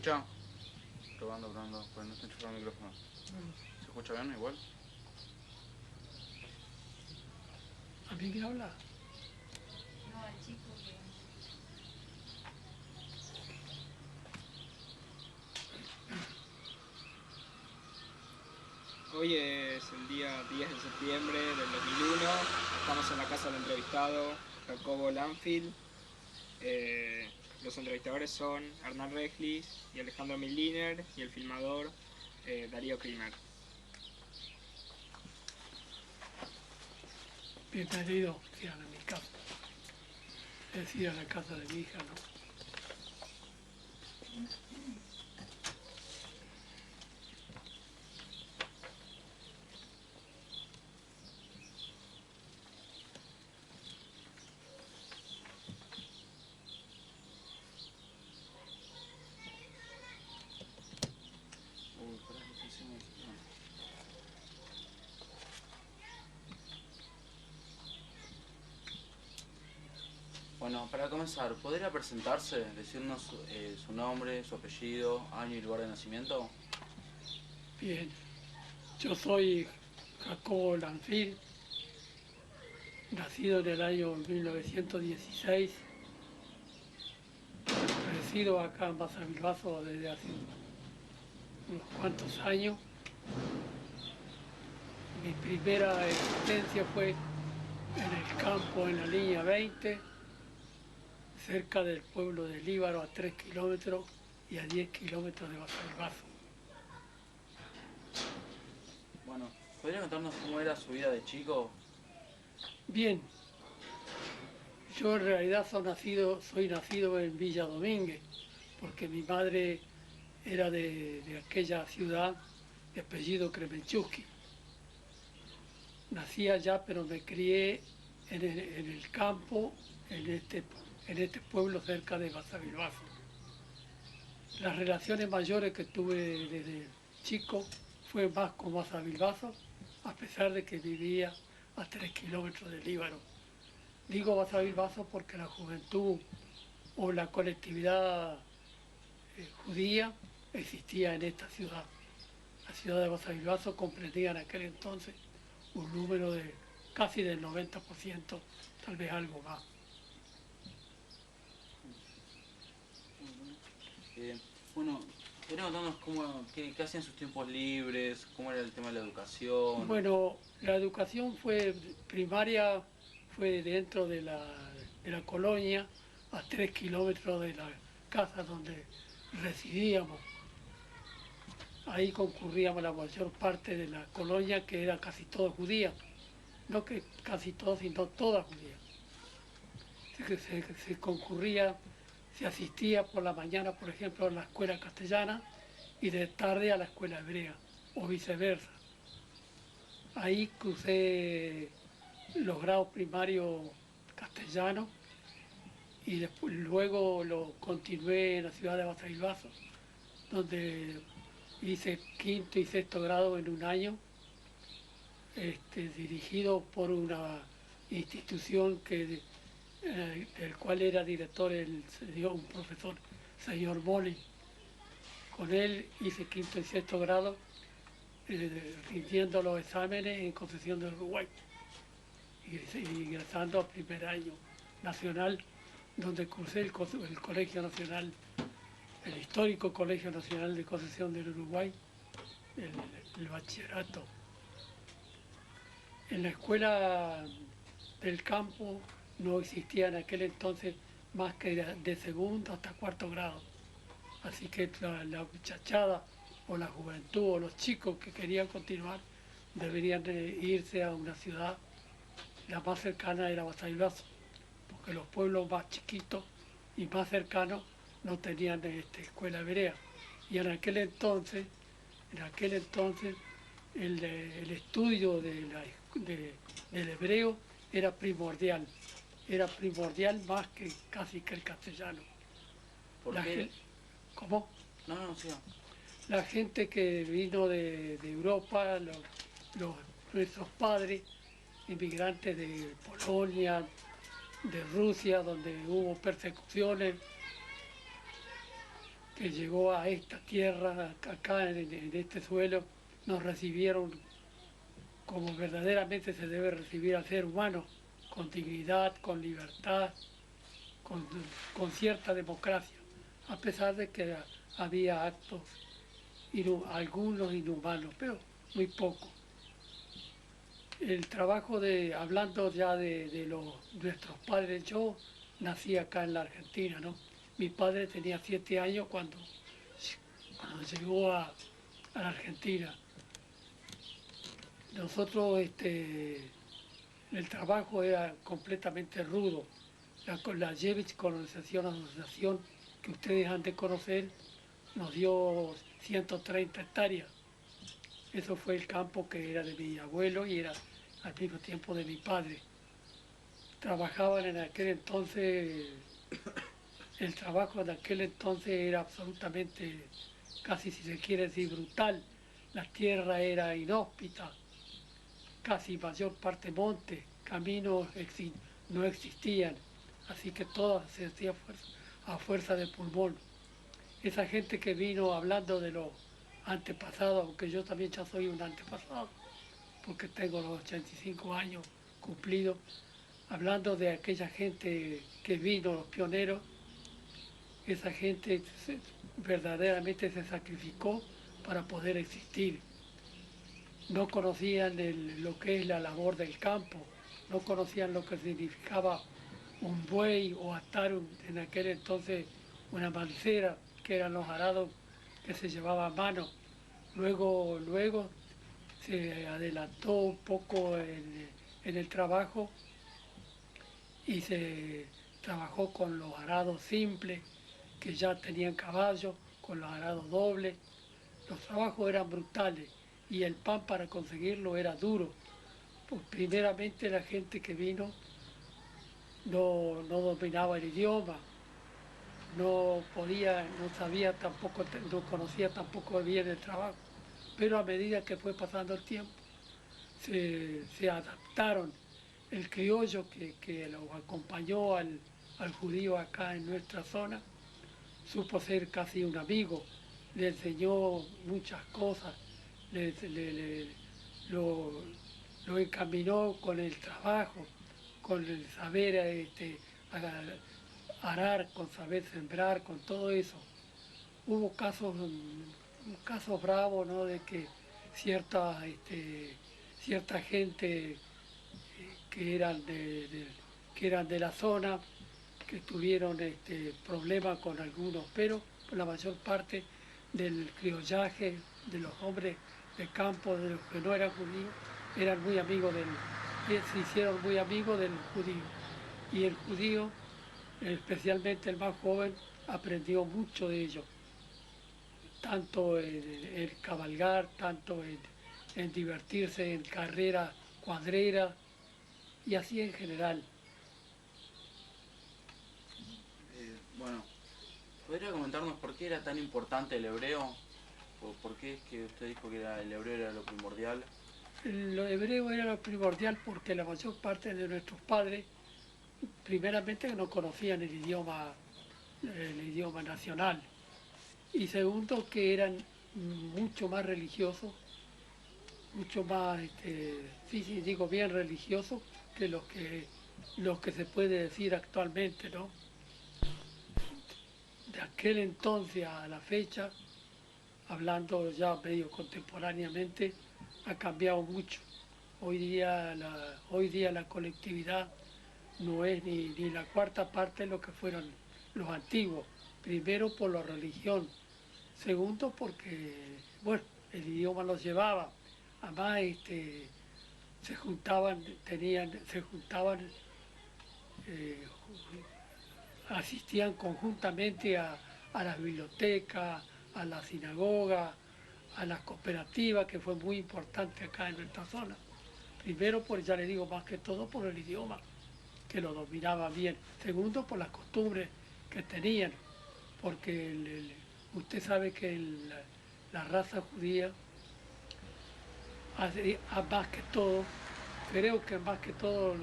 escucha? Probando, probando. Pues no está enchufado el micrófono. ¿Se escucha bien igual? ¿A mí quién habla? No, al chico que... Hoy es el día 10 de septiembre del 2001. Estamos en la casa del entrevistado, Jacobo Lanfield. Los entrevistadores son Hernán Reglis y Alejandro Milliner y el filmador Darío Krimer. Bienvenido, a mi casa. Es decir, a la casa de mi hija, ¿no? Uy, pará, ¿qué hicimos? Bueno, para comenzar, ¿podría presentarse? Decirnos su nombre, su apellido, año y lugar de nacimiento. Bien, yo soy Jacobo Lanfield, nacido en el año 1916. Resido acá en Basavilbaso desde hace unos cuantos años. Mi primera existencia fue en el campo, en la línea 20, cerca del pueblo de Líbaro, a 3 kilómetros y a 10 kilómetros de Basavilbaso. Bueno, ¿podría contarnos cómo era su vida de chico? Bien, yo en realidad soy nacido en Villa Domínguez, porque mi madre era de aquella ciudad de apellido Kremenchuski. Nací allá, pero me crié en el campo, en este pueblo cerca de Basavilbaso. Las relaciones mayores que tuve desde chico fue más con Basavilbaso, a pesar de que vivía a 3 kilómetros de Líbaro. Digo Basavilbaso porque la juventud o la colectividad judía existía en esta ciudad. La ciudad de Basavilbaso comprendía en aquel entonces un número de casi del 90%, tal vez algo más. Bueno, ¿podría contarnos qué hacían en sus tiempos libres? ¿Cómo era el tema de la educación? Bueno, la educación fue primaria, fue dentro de la colonia, a 3 kilómetros de la casa donde residíamos. Ahí concurríamos la mayor parte de la colonia, que era casi toda judía. No que casi toda, sino toda judía. Se concurría, se asistía por la mañana, por ejemplo, a la escuela castellana y de tarde a la escuela hebrea, o viceversa. Ahí crucé los grados primarios castellanos y después, luego lo continué en la ciudad de Basavilbaso, donde hice quinto y sexto grado en un año, dirigido por una institución del cual era director un profesor, señor Molin. Con él hice quinto y sexto grado, rindiendo los exámenes en Concepción del Uruguay y ingresando a primer año nacional, donde cursé el Colegio Nacional, el histórico Colegio Nacional de Concepción del Uruguay, el bachillerato. En la escuela del campo no existía en aquel entonces más que de segundo hasta cuarto grado. Así que la muchachada o la juventud o los chicos que querían continuar deberían irse a una ciudad. La más cercana era Basavilbaso, porque los pueblos más chiquitos y más cercanos no tenían escuela hebrea. Y en aquel entonces el estudio del hebreo era primordial más que casi que el castellano. ¿Por La qué? ¿Cómo? No, siga. La gente que vino de Europa, nuestros padres, inmigrantes de Polonia, de Rusia, donde hubo persecuciones, que llegó a esta tierra, acá en este suelo, nos recibieron como verdaderamente se debe recibir al ser humano, con dignidad, con libertad, con, con cierta democracia, a pesar de que había actos, algunos inhumanos, pero muy pocos. El trabajo de, hablando ya de nuestros padres, yo nací acá en la Argentina, ¿no? Mi padre tenía 7 años cuando llegó a la Argentina. Nosotros, el trabajo era completamente rudo. La Yevich Colonización Asociación, que ustedes han de conocer, nos dio 130 hectáreas. Eso fue el campo que era de mi abuelo y era al mismo tiempo de mi padre. Trabajaban en aquel entonces, el trabajo en aquel entonces era absolutamente, casi si se quiere decir, brutal. La tierra era inhóspita, casi mayor parte monte, caminos no existían, así que todo se hacía a fuerza de pulmón. Esa gente que vino hablando de los antepasados, aunque yo también ya soy un antepasado, porque tengo los 85 años cumplidos, hablando de aquella gente que vino, los pioneros, esa gente verdaderamente se sacrificó para poder existir. No conocían lo que es la labor del campo, no conocían lo que significaba un buey o atar en aquel entonces una mancera, que eran los arados que se llevaba a mano. Luego se adelantó un poco en el trabajo y se trabajó con los arados simples, que ya tenían caballos, con los arados dobles. Los trabajos eran brutales y el pan para conseguirlo era duro. Pues primeramente la gente que vino no dominaba el idioma, no sabía tampoco, no conocía tampoco bien el trabajo, pero a medida que fue pasando el tiempo se adaptaron. El criollo que los acompañó al judío acá en nuestra zona supo ser casi un amigo, le enseñó muchas cosas, lo encaminó con el trabajo, con el saber arar, con saber sembrar, con todo eso. Hubo casos bravos, ¿no?, de que cierta gente que eran de la zona, que tuvieron problemas con algunos, pero la mayor parte del criollaje, de los hombres de campo, de los que no eran judíos, eran muy amigos se hicieron muy amigos del judío. Y el judío, especialmente el más joven, aprendió mucho de ellos, tanto en cabalgar, tanto en divertirse en carreras cuadreras y así en general. Bueno, ¿podría comentarnos por qué era tan importante el hebreo? ¿Por qué es que usted dijo que el hebreo era lo primordial? Lo hebreo era lo primordial porque la mayor parte de nuestros padres, primeramente, no conocían el idioma nacional, y segundo, que eran mucho más religiosos, mucho más, sí, digo bien religiosos, que los que se puede decir actualmente, ¿no? De aquel entonces a la fecha, hablando ya medio contemporáneamente, ha cambiado mucho. Hoy día la colectividad no es ni la cuarta parte de lo que fueron los antiguos. Primero por la religión, segundo porque, bueno, el idioma los llevaba. Además, asistían conjuntamente a las bibliotecas, a la sinagoga, a las cooperativas, que fue muy importante acá en nuestra zona. Primero, ya le digo, más que todo por el idioma, que lo dominaba bien. Segundo, por las costumbres que tenían, porque usted sabe que la raza judía, más que todo, creo que más que todo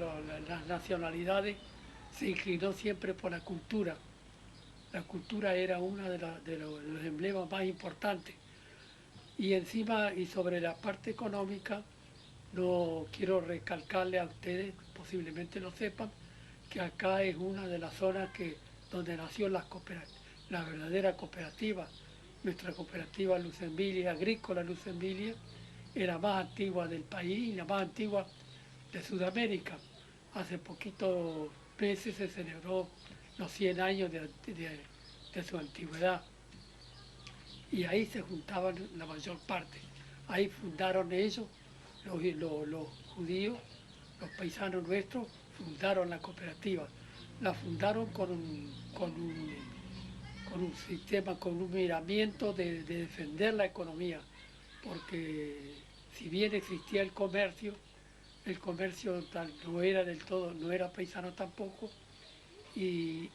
las nacionalidades, se inclinó siempre por la cultura La cultura era uno de los emblemas más importantes. Y encima, y sobre la parte económica, no quiero recalcarle a ustedes, posiblemente lo sepan, que acá es una de las zonas donde nació la verdadera cooperativa. Nuestra cooperativa Lucembilia, Agrícola Lucembilia, es la más antigua del país y la más antigua de Sudamérica. Hace poquitos meses se celebró los 100 años de su antigüedad. Y ahí se juntaban la mayor parte. Ahí fundaron ellos, los judíos, los paisanos nuestros, fundaron la cooperativa. La fundaron con un sistema, con un miramiento de defender la economía, porque si bien existía el comercio no era del todo, no era paisano tampoco, y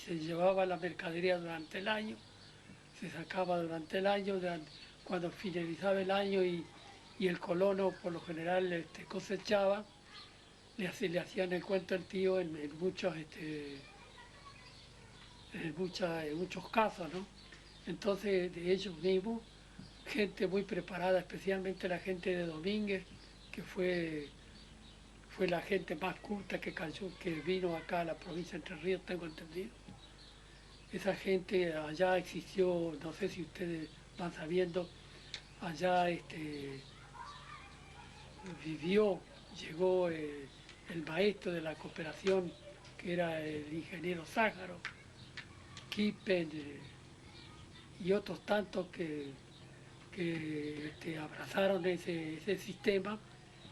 se llevaba la mercadería durante el año, se sacaba durante el año, cuando finalizaba el año y el colono por lo general cosechaba, le hacían el cuento al tío en muchos casos, ¿no? Entonces de ellos mismos, gente muy preparada, especialmente la gente de Domínguez, que fue la gente más culta que vino acá a la provincia de Entre Ríos, tengo entendido. Esa gente allá existió, no sé si ustedes van sabiendo, allá llegó el maestro de la cooperación, que era el ingeniero Sájaro, Kippen y otros tantos que abrazaron ese sistema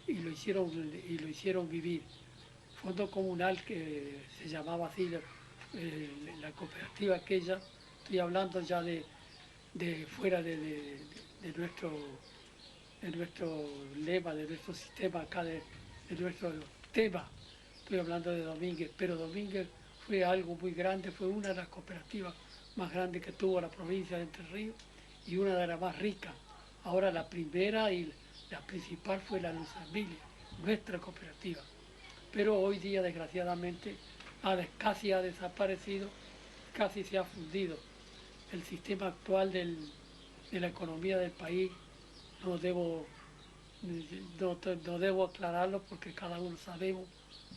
y lo hicieron vivir. Fondo Comunal, que se llamaba así la cooperativa aquella, estoy hablando ya de fuera de nuestro lema, de nuestro sistema acá, de nuestro tema. Estoy hablando de Domínguez, pero Domínguez fue algo muy grande, fue una de las cooperativas más grandes que tuvo la provincia de Entre Ríos y una de las más ricas. Ahora la primera y la principal fue la Lucembilia, nuestra cooperativa. Pero hoy día, desgraciadamente, casi ha desaparecido, casi se ha fundido. El sistema actual de la economía del país no debo aclararlo porque cada uno sabemos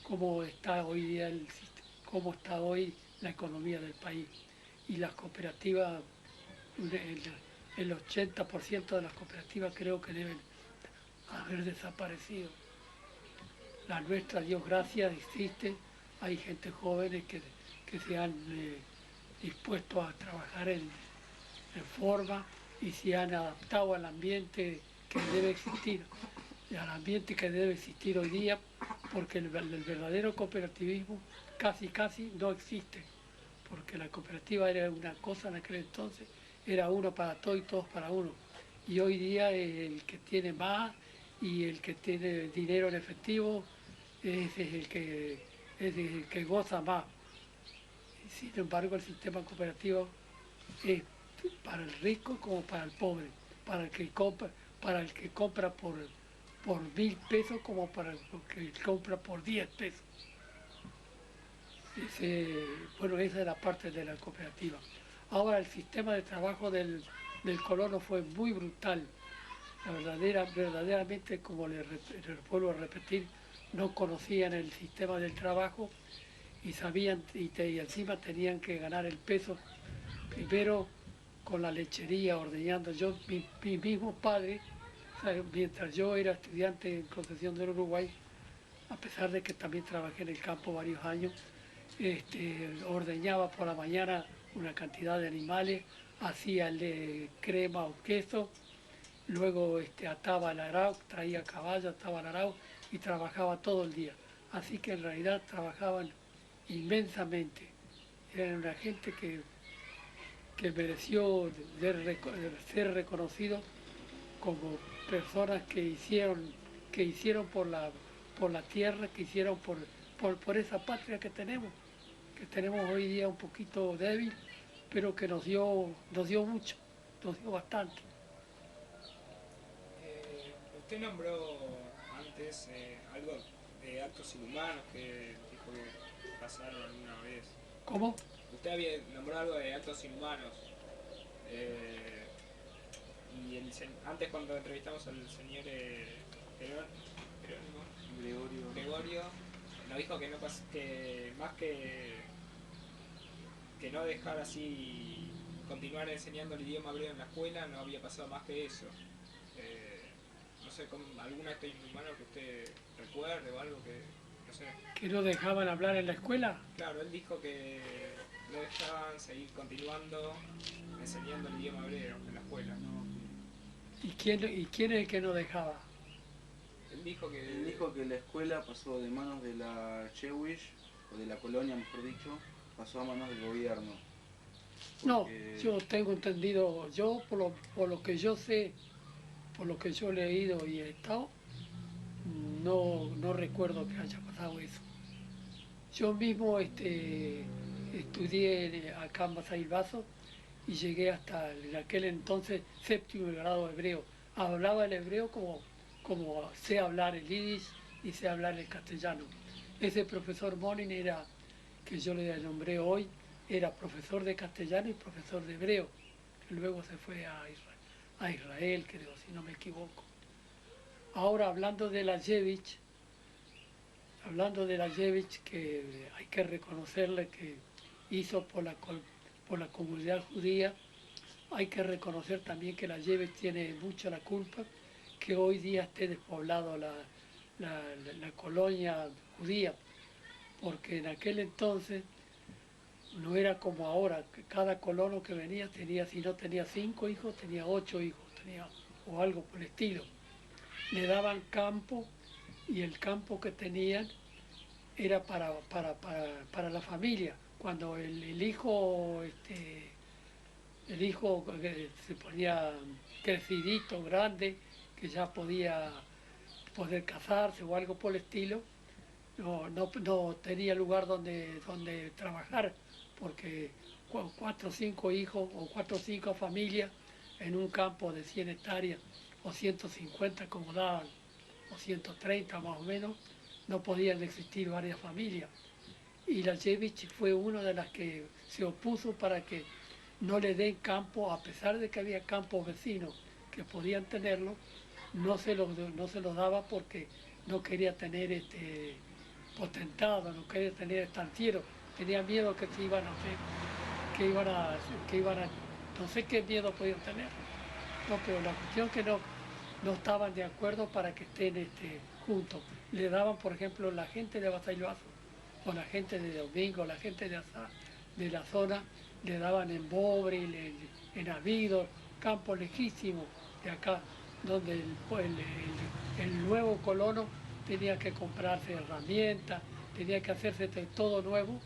cómo está hoy día cómo está hoy la economía del país. Y las cooperativas, el 80% de las cooperativas creo que deben haber desaparecido. La nuestra, Dios gracias, existe. Hay gente jóvenes que se han dispuesto a trabajar en forma y se han adaptado al ambiente que debe existir, al ambiente que debe existir hoy día, porque el verdadero cooperativismo casi no existe, porque la cooperativa era una cosa en aquel entonces, era uno para todos y todos para uno, y hoy día el que tiene más y el que tiene dinero en efectivo es el que goza más. Sin embargo, el sistema cooperativo es para el rico como para el pobre, para el que compra por 1.000 pesos como para el que compra por 10 pesos. Esa es la parte de la cooperativa. Ahora el sistema de trabajo del colono fue muy brutal. Verdaderamente, como les vuelvo a repetir, no conocían el sistema del trabajo y sabían, y encima tenían que ganar el peso primero con la lechería, ordeñando. Mi mismo padre, mientras yo era estudiante en Concepción del Uruguay, a pesar de que también trabajé en el campo varios años, ordeñaba por la mañana una cantidad de animales, hacía el de crema o queso, luego ataba el arao, traía caballo, ataba el arao y trabajaba todo el día. Así que en realidad trabajaban inmensamente. Eran una gente que mereció ser reconocido como personas que hicieron por la tierra, que hicieron por esa patria que tenemos hoy día un poquito débil, pero que nos dio mucho, nos dio bastante. Usted nombró antes algo de actos inhumanos que dijo que pasaron alguna vez. ¿Cómo? usted había nombrado algo de actos inhumanos. Y antes cuando entrevistamos al señor Gregorio, nos dijo que no que más que no dejar así continuar enseñando el idioma hebreo en la escuela, no había pasado más que eso. No sé, algún acto inhumano que usted recuerde o algo que, no sé. ¿Que no dejaban hablar en la escuela? Claro, él dijo que no dejaban seguir continuando enseñando el idioma hebreo en la escuela. ¿Y quién es el que no dejaba? Él dijo que la escuela pasó de manos de la Jewish, o de la colonia mejor dicho, pasó a manos del gobierno. No, yo tengo entendido, yo por lo que yo sé, por lo que yo he leído y he estado, no recuerdo que haya pasado eso. Yo mismo estudié acá en Basavilbaso y llegué hasta en aquel entonces séptimo grado de hebreo. Hablaba el hebreo como sé hablar el yiddish y sé hablar el castellano. Ese profesor Monin era, que yo le nombré hoy, era profesor de castellano y profesor de hebreo, que luego se fue a Israel, creo, si no me equivoco. Ahora hablando de la Yevich, que hay que reconocerle que hizo por la comunidad judía, hay que reconocer también que la Yevich tiene mucha la culpa que hoy día esté despoblado la colonia judía, porque en aquel entonces no era como ahora, que cada colono que venía tenía, si no tenía 5 hijos, tenía 8 hijos, o algo por el estilo. Le daban campo y el campo que tenían era para la familia. Cuando el hijo se ponía crecidito, grande, que ya podía poder casarse o algo por el estilo, no tenía lugar donde trabajar, porque 4 o 5 hijos o 4 o 5 familias en un campo de 100 hectáreas o 150 como daban, o 130 más o menos, no podían existir varias familias. Y la Yevich fue una de las que se opuso para que no le den campo, a pesar de que había campos vecinos que podían tenerlo, no se los daba porque no quería tener potentado, no quería tener estancieros, tenía miedo que se iban a hacer, no sé qué miedo podían tener. No, pero la cuestión que no estaban de acuerdo para que estén juntos. Le daban, por ejemplo, la gente de Basavilbaso, o la gente de Domingo, la gente de la zona, le daban en Bobril, en Avido, campos lejísimos de acá, donde el nuevo colono tenía que comprarse herramientas, tenía que hacerse todo nuevo,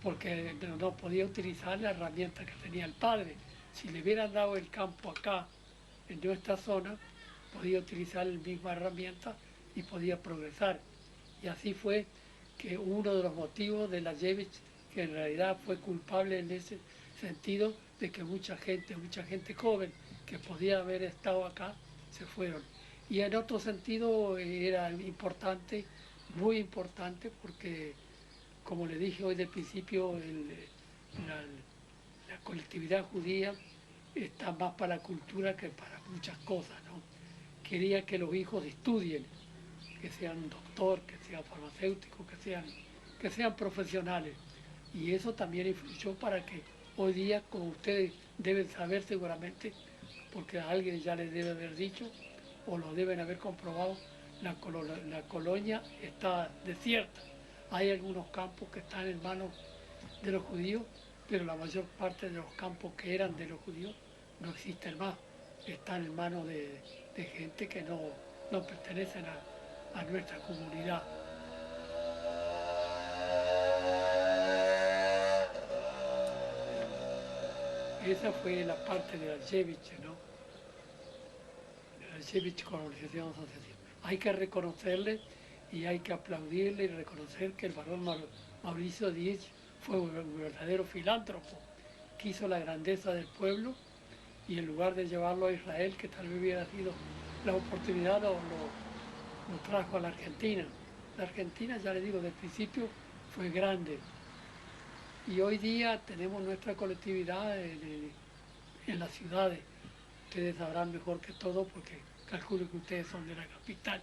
porque no podía utilizar la herramienta que tenía el padre. Si le hubieran dado el campo acá, en nuestra zona, podía utilizar la misma herramienta y podía progresar. Y así fue que uno de los motivos de la Yevich, que en realidad fue culpable en ese sentido, de que mucha gente joven que podía haber estado acá, se fueron. Y en otro sentido era importante, muy importante, porque, como le dije hoy del principio, la colectividad judía está más para la cultura que para muchas cosas, ¿no? Quería que los hijos estudien, que sean doctor, que sean farmacéuticos, que sean profesionales. Y eso también influyó para que hoy día, como ustedes deben saber seguramente, porque a alguien ya les debe haber dicho, o lo deben haber comprobado, la colonia está desierta. Hay algunos campos que están en manos de los judíos, pero la mayor parte de los campos que eran de los judíos no existen más. Están en manos de gente que no pertenecen a nuestra comunidad. Esa fue la parte de la Yevich, ¿no? La Yevich con la organización asociación. Hay que reconocerle y hay que aplaudirle y reconocer que el barón Mauricio Díez fue un verdadero filántropo, quiso la grandeza del pueblo y en lugar de llevarlo a Israel, que tal vez hubiera sido la oportunidad, lo trajo a la Argentina. La Argentina, ya le digo, del principio fue grande. Y hoy día tenemos nuestra colectividad en las ciudades. Ustedes sabrán mejor que todo porque calculo que ustedes son de la capital.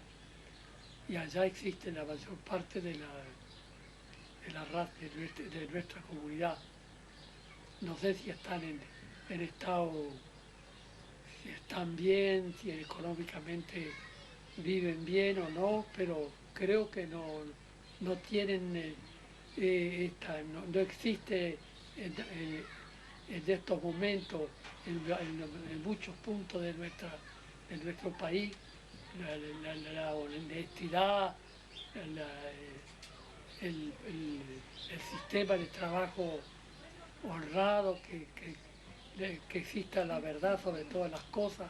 Y allá existe la mayor parte de la raza de nuestra comunidad. No sé si están en estado, si están bien, si económicamente viven bien o no, pero creo que no tienen no existe en estos momentos en muchos puntos de nuestro país la honestidad, la- el sistema de trabajo honrado, que exista la verdad sobre todas las cosas.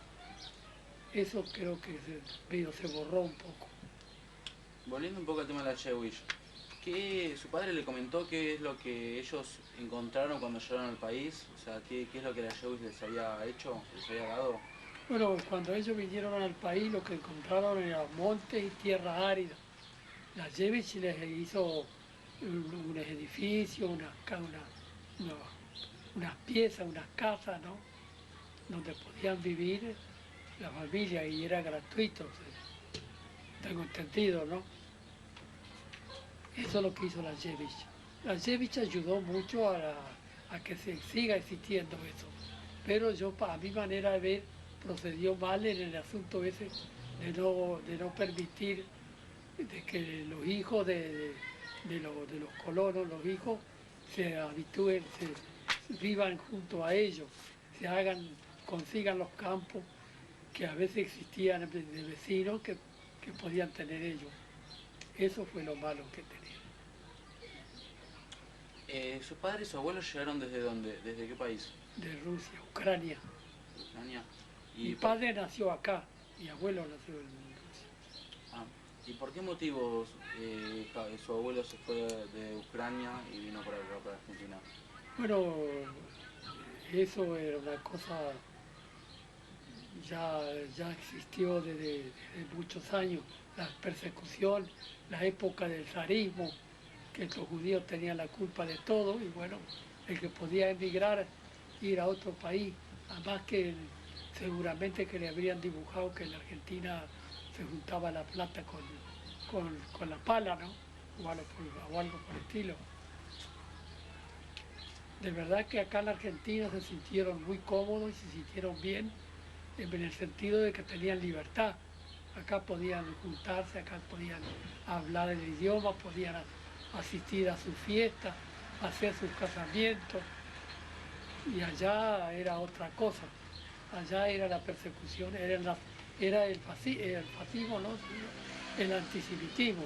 Eso creo que medio se borró un poco. Volviendo un poco al tema de la Jewish, su padre le comentó qué es lo que ellos encontraron cuando llegaron al país? O sea, qué es lo que la Jewish les había hecho, les había dado? Bueno, cuando ellos vinieron al país, lo que encontraron eran montes y tierra árida. La Yevich les hizo unos edificios, unas piezas, unas casas, ¿no? Donde podían vivir la familia y era gratuito, tengo entendido, ¿no? Eso es lo que hizo la Yevich. La Yevich ayudó mucho a que se siga existiendo eso, pero yo, a mi manera de ver, procedió mal en el asunto ese de no permitir de que los hijos de los colonos, los hijos, se habitúen, vivan junto a ellos, consigan los campos que a veces existían de vecinos que podían tener ellos. Eso fue lo malo que tenían. ¿Sus padres y su abuelo llegaron desde dónde? ¿Desde qué país? De Rusia, Ucrania. Ucrania. Mi padre nació acá, mi abuelo nació en Rusia. Ah, ¿y por qué motivos su abuelo se fue de Ucrania y vino para acá, para Argentina? Bueno, eso era una cosa, ya existió desde muchos años, la persecución, la época del zarismo, que los judíos tenían la culpa de todo, y bueno, el que podía emigrar, ir a otro país, además que seguramente que le habrían dibujado que en la Argentina se juntaba la plata con la pala, ¿no? O algo por el estilo. De verdad que acá en la Argentina se sintieron muy cómodos y se sintieron bien en el sentido de que tenían libertad. Acá podían juntarse, acá podían hablar el idioma, podían asistir a sus fiestas, hacer sus casamientos. Y allá era otra cosa. Allá era la persecución, era el fascismo, ¿no? El antisemitismo.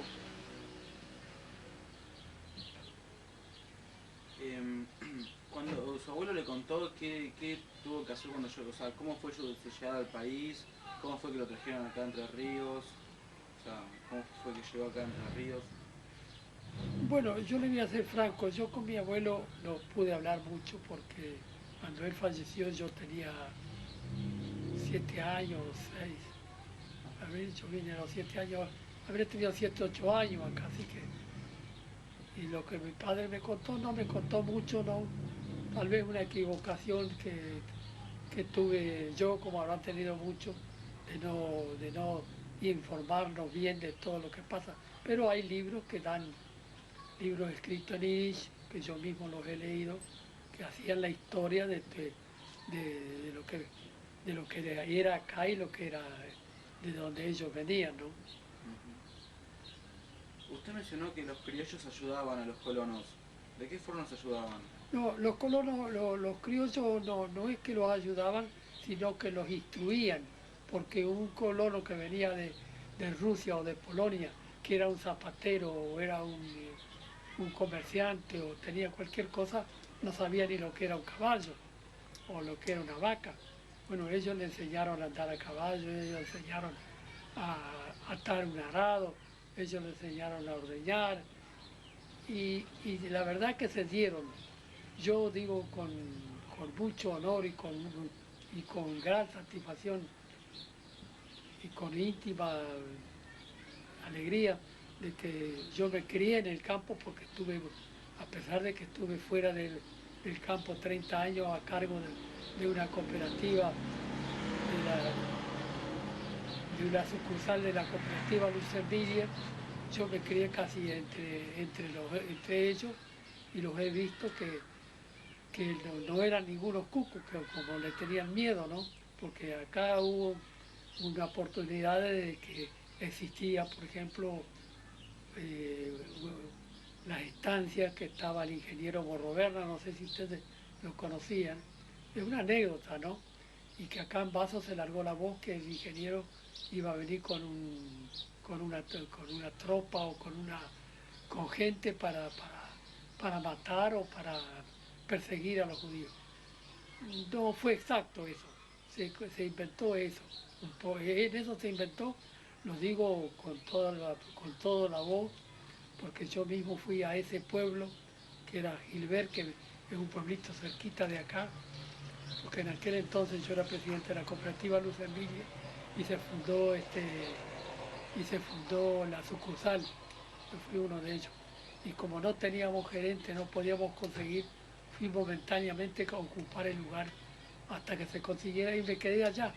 Cuando su abuelo le contó qué tuvo que hacer cuando llegó, o sea, cómo fue su llegada al país, cómo fue que lo trajeron acá a Entre Ríos, o sea, cómo fue que llegó acá a Entre Ríos. Bueno, yo le voy a ser franco, yo con mi abuelo no pude hablar mucho porque cuando él falleció yo tenía 7 años, 6. A ver, yo vine a los 7 años, habré tenido 7, 8 años acá, así que... Y lo que mi padre me contó, no me contó mucho, no. Tal vez una equivocación que tuve yo, como habrán tenido muchos, de no informarnos bien de todo lo que pasa. Pero hay libros que dan, libros escritos en yiddish, que yo mismo los he leído, que hacían la historia de lo que era acá y lo que era de donde ellos venían, ¿no? Usted mencionó que los criollos ayudaban a los colonos. ¿De qué forma se ayudaban? No, los colonos, los criollos no es que los ayudaban, sino que los instruían, porque un colono que venía de Rusia o de Polonia, que era un zapatero o era un comerciante o tenía cualquier cosa, no sabía ni lo que era un caballo o lo que era una vaca. Bueno, ellos le enseñaron a andar a caballo, ellos le enseñaron a atar un arado, ellos le enseñaron a ordeñar y la verdad que se dieron. Yo digo con mucho honor y con gran satisfacción y con íntima alegría de que yo me crié en el campo porque tuve a pesar de que estuve fuera del campo 30 años a cargo de una cooperativa, de una sucursal de la cooperativa Luz Envidia, yo me crié casi entre ellos y los he visto que no eran ningunos cucos, que como le tenían miedo, ¿no? Porque acá hubo una oportunidad de que existía, por ejemplo, las estancias que estaba el ingeniero Borroberna, no sé si ustedes lo conocían, es una anécdota, ¿no? Y que acá en Vaso se largó la voz que el ingeniero iba a venir con una tropa o con gente para matar o para perseguir a los judíos. No fue exacto eso, se inventó eso. En eso se inventó, lo digo con toda la voz, porque yo mismo fui a ese pueblo, que era Gilbert, que es un pueblito cerquita de acá, porque en aquel entonces yo era presidente de la cooperativa Luz Envidia y se fundó la sucursal, yo fui uno de ellos. Y como no teníamos gerente, no podíamos conseguir, fui momentáneamente a ocupar el lugar hasta que se consiguiera y me quedé allá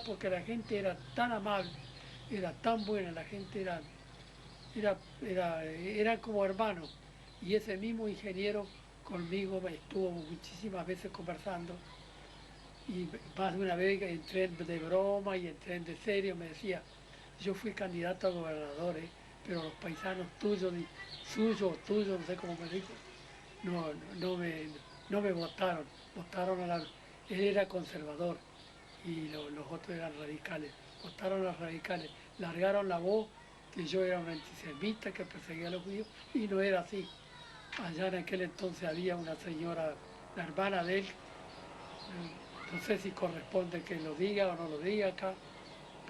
porque la gente era tan amable, era tan buena, la gente era como hermanos. Y ese mismo ingeniero conmigo estuvo muchísimas veces conversando y más de una vez entré de broma y entré de serio, me decía, yo fui candidato a gobernador, pero los paisanos tuyos, tuyos, no sé cómo me dijo, no, no me votaron, él era conservador y los otros eran radicales, votaron a los radicales, largaron la voz que yo era un antisemita que perseguía a los judíos y no era así. Allá en aquel entonces había una señora, la hermana de él, no sé si corresponde que lo diga o no lo diga acá,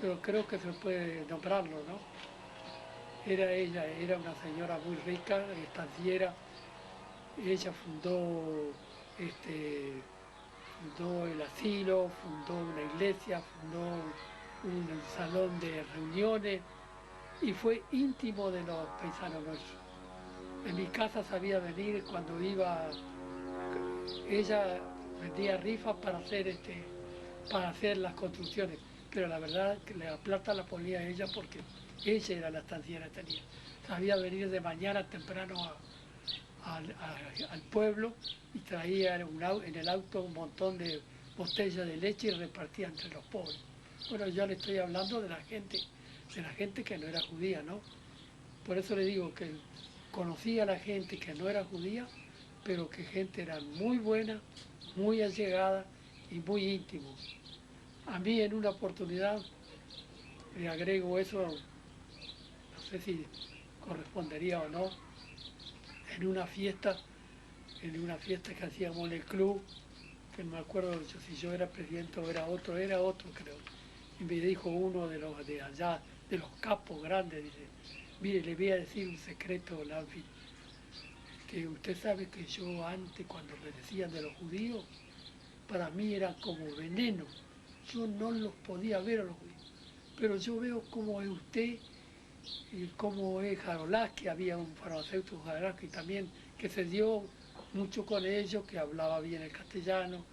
pero creo que se puede nombrarlo, ¿no? Era una señora muy rica, estanciera. Ella fundó el asilo, fundó una iglesia, fundó un salón de reuniones y fue íntimo de los paisanos nuestros. En mi casa sabía venir cuando iba, ella vendía rifas para hacer las construcciones, pero la verdad que la plata la ponía ella porque ella era la estanciera que tenía. Sabía venir de mañana temprano al pueblo y traía en el auto un montón de botellas de leche y repartía entre los pobres. Bueno, yo le estoy hablando de la gente que no era judía, ¿no? Por eso le digo que conocía a la gente que no era judía, pero que gente era muy buena, muy allegada y muy íntimo. A mí en una oportunidad, le agrego eso, no sé si correspondería o no, en una fiesta que hacíamos en el club, que no me acuerdo si yo era presidente o era otro creo, y me dijo uno de los de allá, de los capos grandes, dice, mire, le voy a decir un secreto, Lanfi, que usted sabe que yo antes, cuando me decían de los judíos, para mí era como veneno, yo no los podía ver a los judíos, pero yo veo cómo es usted, y cómo es Jarolaski, había un farmacéutico Jarolaski también, que se dio mucho con ellos, que hablaba bien el castellano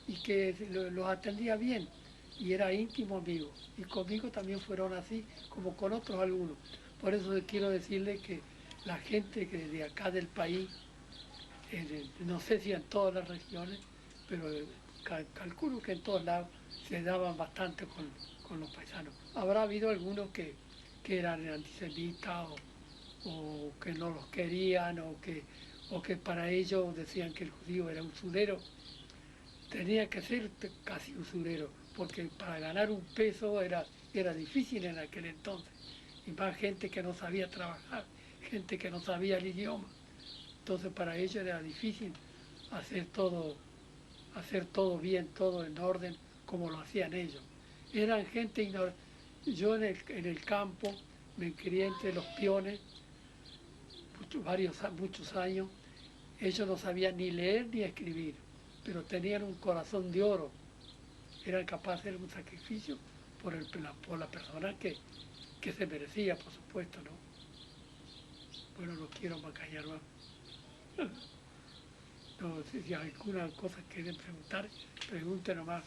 y que los atendía bien y era íntimo amigo. Y conmigo también fueron así, como con otros algunos. Por eso quiero decirle que la gente que de acá del país, no sé si en todas las regiones, pero calculo que en todos lados se daban bastante con los paisanos. Habrá habido algunos que eran antisemitas o que no los querían o que para ellos decían que el judío era usurero. Tenía que ser casi usurero, porque para ganar un peso era difícil en aquel entonces. Y más gente que no sabía trabajar, gente que no sabía el idioma. Entonces para ellos era difícil hacer todo bien, todo en orden, como lo hacían ellos. Eran gente ignorante. Yo en el campo me crié entre los peones muchos años. Ellos no sabían ni leer ni escribir, pero tenían un corazón de oro. Eran capaces de hacer un sacrificio por la persona que se merecía, por supuesto, ¿no? Bueno, no quiero más callar más. No sé si alguna cosa quieren preguntar, pregunten nomás.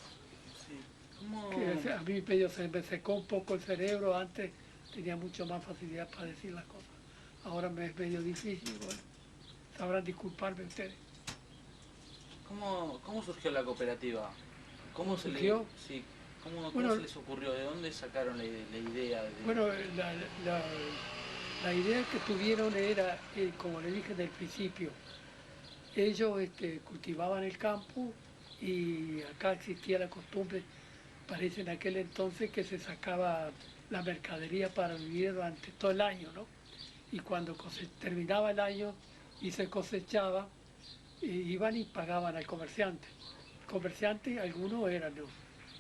Sí. ¿Cómo? Que a mí medio se me secó un poco el cerebro, antes tenía mucho más facilidad para decir las cosas. Ahora me es medio difícil, bueno, sabrán disculparme ustedes. ¿Cómo surgió la cooperativa? ¿Cómo se surgió? sí, cómo Bueno, se les ocurrió? ¿De dónde sacaron la idea? Bueno, la idea que tuvieron era, como le dije del principio, ellos cultivaban el campo y acá existía la costumbre, parece en aquel entonces, que se sacaba la mercadería para vivir durante todo el año, ¿no? Y cuando terminaba el año y se cosechaba, iban y pagaban al comerciante. Comerciantes, algunos eran, ¿no?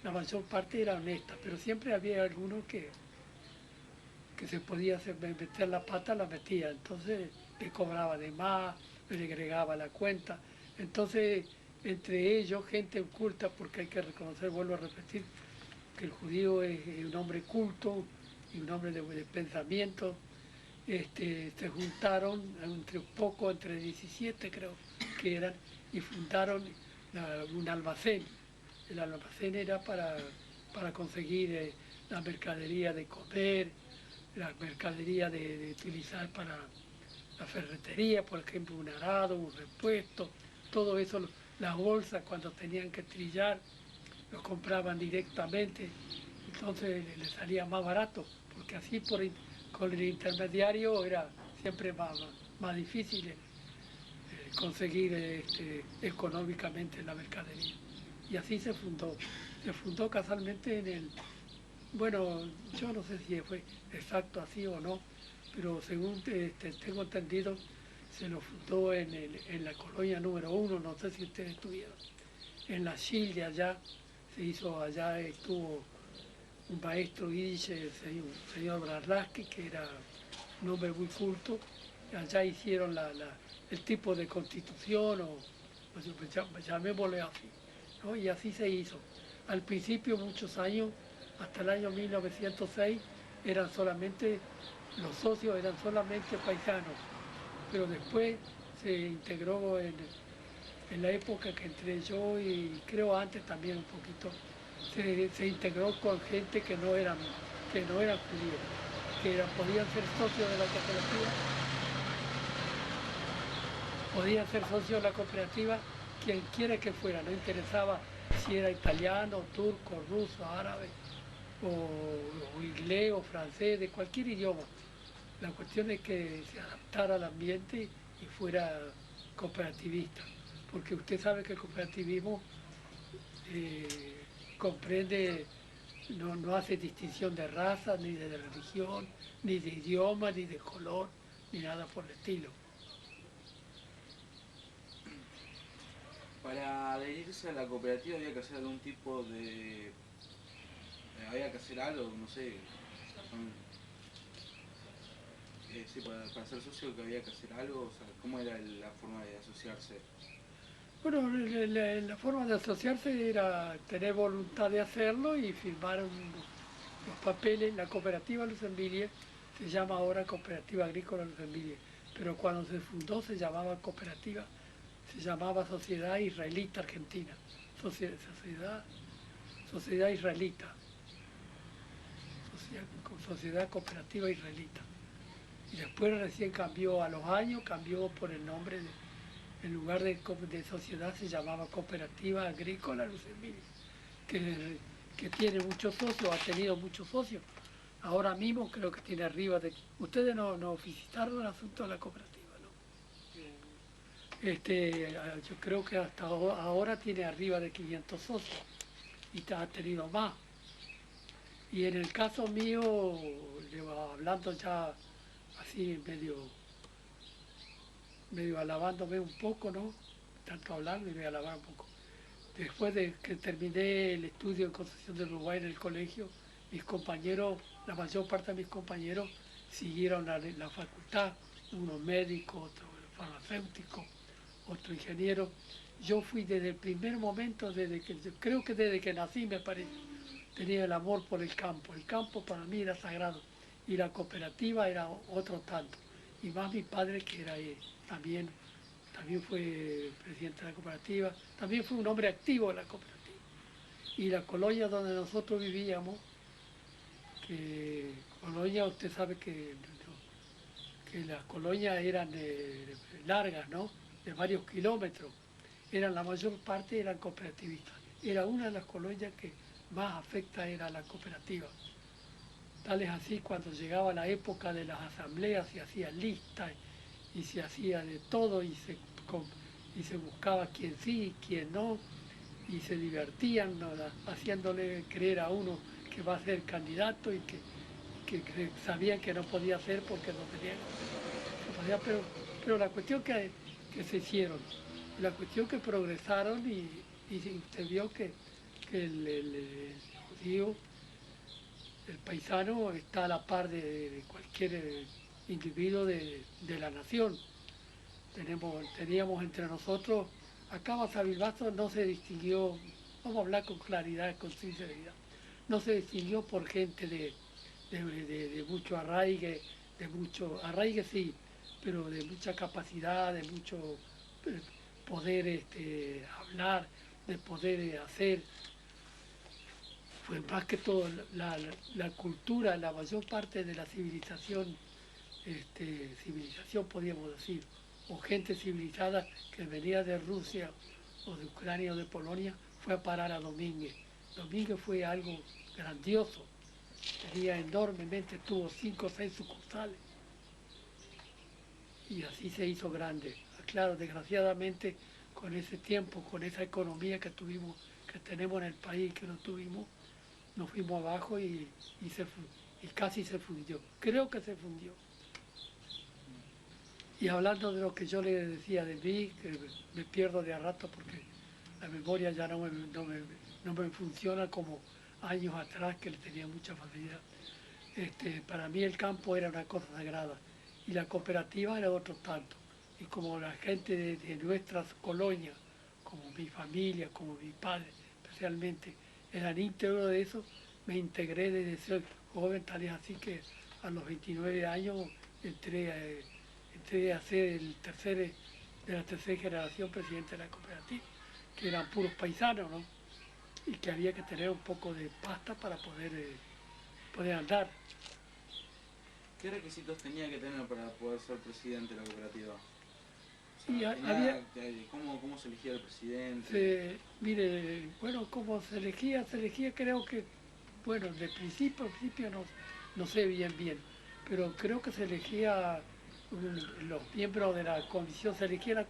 La mayor parte era honesta, pero siempre había algunos que se podía meter la pata, la metía, entonces le cobraba de más, le agregaba la cuenta. Entonces, entre ellos, gente culta, porque hay que reconocer, vuelvo a repetir, que el judío es un hombre culto y un hombre de pensamiento, se juntaron entre 17 creo que eran, y fundaron un almacén. El almacén era para conseguir la mercadería de comer, la mercadería de utilizar para la ferretería, por ejemplo, un arado, un repuesto, todo eso, las bolsas cuando tenían que trillar, lo compraban directamente, entonces les salía más barato, porque así con el intermediario era siempre más difícil conseguir económicamente la mercadería. Y así se fundó. Se fundó casualmente bueno, yo no sé si fue exacto así o no, pero según tengo entendido, se lo fundó en la colonia número 1, no sé si ustedes estuvieron, en la Chile allá, se hizo allá, estuvo un maestro yiddish, el señor Brarlaski, que era un hombre muy culto, y allá hicieron el tipo de constitución, llamémosle así, ¿no? Y así se hizo. Al principio, muchos años, hasta el año 1906, los socios eran solamente paisanos, pero después se integró en la época que entré yo y creo antes también un poquito, se integró con gente que no eran judíos, podían ser socios de la cooperativa, podían ser socios de la cooperativa quien quiera que fuera, no interesaba si era italiano, turco, ruso, árabe, o inglés o francés, de cualquier idioma. La cuestión es que se adaptara al ambiente y fuera cooperativista, porque usted sabe que el cooperativismo comprende, no hace distinción de raza, ni de religión, ni de idioma, ni de color, ni nada por el estilo. Para adherirse a la cooperativa había que hacer algún tipo había que hacer algo, no sé. Sí, para ser socio que había que hacer algo, o sea, ¿cómo era la forma de asociarse? Bueno, la forma de asociarse era tener voluntad de hacerlo y firmar los papeles. La cooperativa Lucenvilie se llama ahora Cooperativa Agrícola Lucenvilie, pero cuando se fundó se llamaba Sociedad Israelita Argentina, Sociedad Israelita, Sociedad Cooperativa Israelita. Y después recién cambió, a los años cambió por el nombre, en lugar de sociedad se llamaba Cooperativa Agrícola Lucenvilie, que tiene muchos socios, ha tenido muchos socios. Ahora mismo creo que tiene arriba de... Ustedes no visitaron el asunto de la cooperativa, ¿no? Yo creo que hasta ahora tiene arriba de 500 socios y ha tenido más. Y en el caso mío, hablando ya así medio alabándome un poco, ¿no? Tanto hablar, me voy a alabar un poco. Después de que terminé el estudio en Concepción del Uruguay en el colegio, mis compañeros, la mayor parte de mis compañeros siguieron la facultad, unos médicos, otros farmacéuticos, otro ingeniero. Yo fui desde el primer momento, creo que desde que nací me parece, tenía el amor por el campo. El campo para mí era sagrado y la cooperativa era otro tanto. Y más mi padre que era también también fue presidente de la cooperativa, también fue un hombre activo de la cooperativa. Y la colonia donde nosotros vivíamos, que colonia, usted sabe que las colonias eran largas, ¿no? De varios kilómetros. La mayor parte eran cooperativistas. Era una de las colonias que más afecta era la cooperativa. Tal es así, cuando llegaba la época de las asambleas se hacían listas y se hacía de todo y se buscaba quién sí, quién no, y se divertían, ¿no? Haciéndole creer a uno que va a ser candidato y que sabían que no podía ser porque no tenían. Pero la cuestión que se hicieron, la cuestión que progresaron y usted vio que el judío, el paisano, está a la par de cualquier individuo de la nación. Teníamos entre nosotros, acá Basavilbaso no se distinguió, vamos a hablar con claridad, con sinceridad, no se distinguió por gente de mucho arraigue, arraigue sí, pero de mucha capacidad, de mucho poder hablar, de poder hacer. Fue más que todo la cultura, la mayor parte de la civilización, civilización podríamos decir, o gente civilizada que venía de Rusia o de Ucrania o de Polonia, fue a parar a Domínguez. Domínguez fue algo grandioso, tenía enormemente, tuvo 5 o 6 sucursales y así se hizo grande. Claro, desgraciadamente con ese tiempo, con esa economía que tuvimos, que tenemos en el país, que no tuvimos, nos fuimos abajo y casi se fundió. Creo que se fundió. Y hablando de lo que yo le decía de mí, que me pierdo de a rato porque la memoria ya no me funciona como años atrás, que le tenía mucha facilidad. Para mí el campo era una cosa sagrada y la cooperativa era otro tanto. Y como la gente de nuestras colonias, como mi familia, como mi padre especialmente, eran íntegros de eso, me integré desde ser joven, tal es así que a los 29 años entré a ser de la tercera generación presidente de la cooperativa, que eran puros paisanos, ¿no? Y que había que tener un poco de pasta para poder andar. ¿Qué requisitos tenía que tener para poder ser presidente de la cooperativa? O Y sea, ¿cómo se elegía el presidente? Mire, bueno, como se elegía creo que, bueno, de principio no sé bien, pero creo que se elegía los miembros de la comisión, se elegía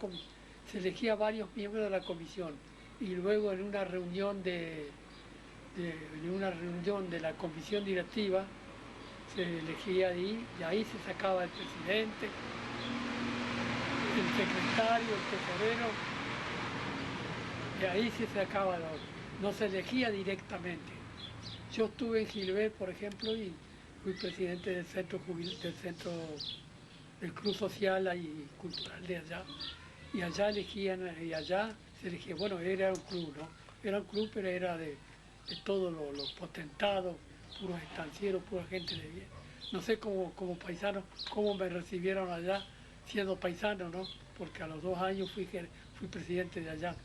varios miembros de la comisión y luego en una reunión de la comisión directiva se elegía ahí, y ahí se sacaba el presidente, el secretario, el tesorero, de ahí se sacaba, no se elegía directamente. Yo estuve en Gilbert, por ejemplo, y fui presidente del centro del Club Social y Cultural de allá, y allá se elegía, bueno, era un club, ¿no? Era un club, pero era de todos los potentados, puros estancieros, pura gente de bien. No sé como paisano, cómo me recibieron allá, siendo paisano, ¿no? Porque a los 2 años fui presidente de allá.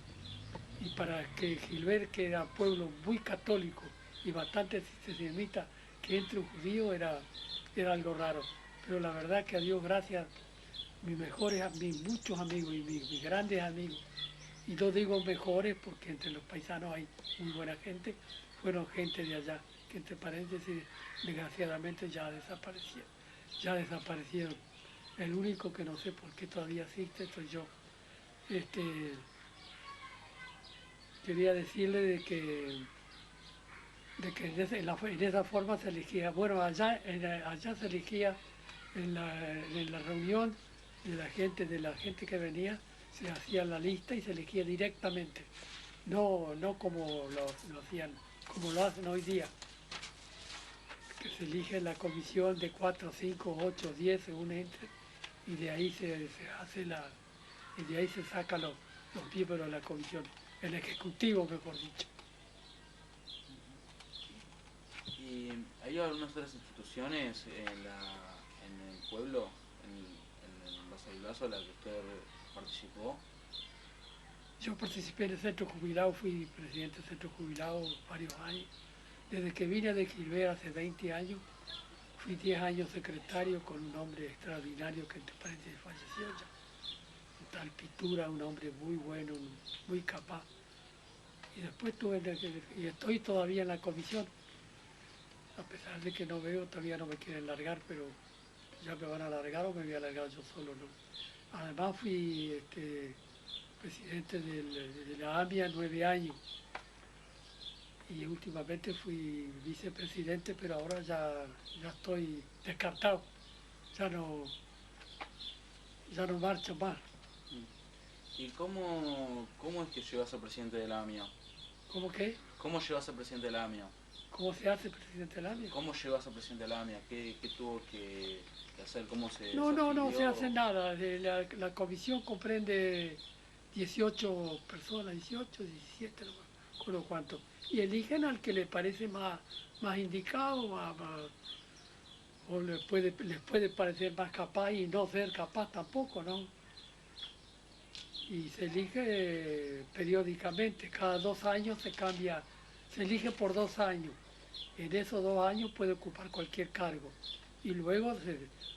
Y para que Gilbert, que era pueblo muy católico y bastante semita, que entre un judío era algo raro. Pero la verdad que a Dios gracias, mis muchos amigos y mis grandes amigos, y no digo mejores porque entre los paisanos hay muy buena gente, fueron gente de allá, que entre paréntesis desgraciadamente ya desaparecieron. El único que no sé por qué todavía existe soy yo. Quería decirle de que en esa forma se elegía, bueno, allá se elegía en la reunión de la gente que venía, se hacía la lista y se elegía directamente, no como lo hacían, como lo hacen hoy día, que se elige la comisión de 4, 5, 8, 10 según entre, y de ahí se sacan los miembros de la comisión, el ejecutivo mejor dicho. ¿Y hay algunas otras instituciones en el pueblo, en Basavilbaso, a participó? Yo participé en el centro jubilado, fui presidente del centro jubilado varios años. Desde que vine de Quilvea hace 20 años, fui 10 años secretario con un hombre extraordinario que entre paréntesis falleció ya. Un tal Pitura, un hombre muy bueno, muy capaz. Y después y estoy todavía en la comisión, a pesar de que no veo, todavía no me quieren largar, pero ya me van a largar o me voy a largar yo solo, ¿no? Además fui presidente de la AMIA 9 años y últimamente fui vicepresidente, pero ahora ya estoy descartado, ya no, ya no marcho más. ¿Y cómo es que llegó a ser presidente de la AMIA? ¿Cómo qué? ¿Cómo llegó a ser presidente de la AMIA? ¿Cómo se hace presidente de la AMIA? ¿Cómo llegó a ser presidente de la AMIA? ¿Qué tuvo que hacer? ¿Cómo se No se afilió? hace nada. La comisión comprende 18 personas, 18, 17, no me acuerdo cuánto. Y eligen al que les parece más indicado, o les puede parecer más capaz y no ser capaz tampoco, ¿no? Y se elige periódicamente, cada 2 años se cambia, se elige por 2 años. En esos 2 años puede ocupar cualquier cargo y luego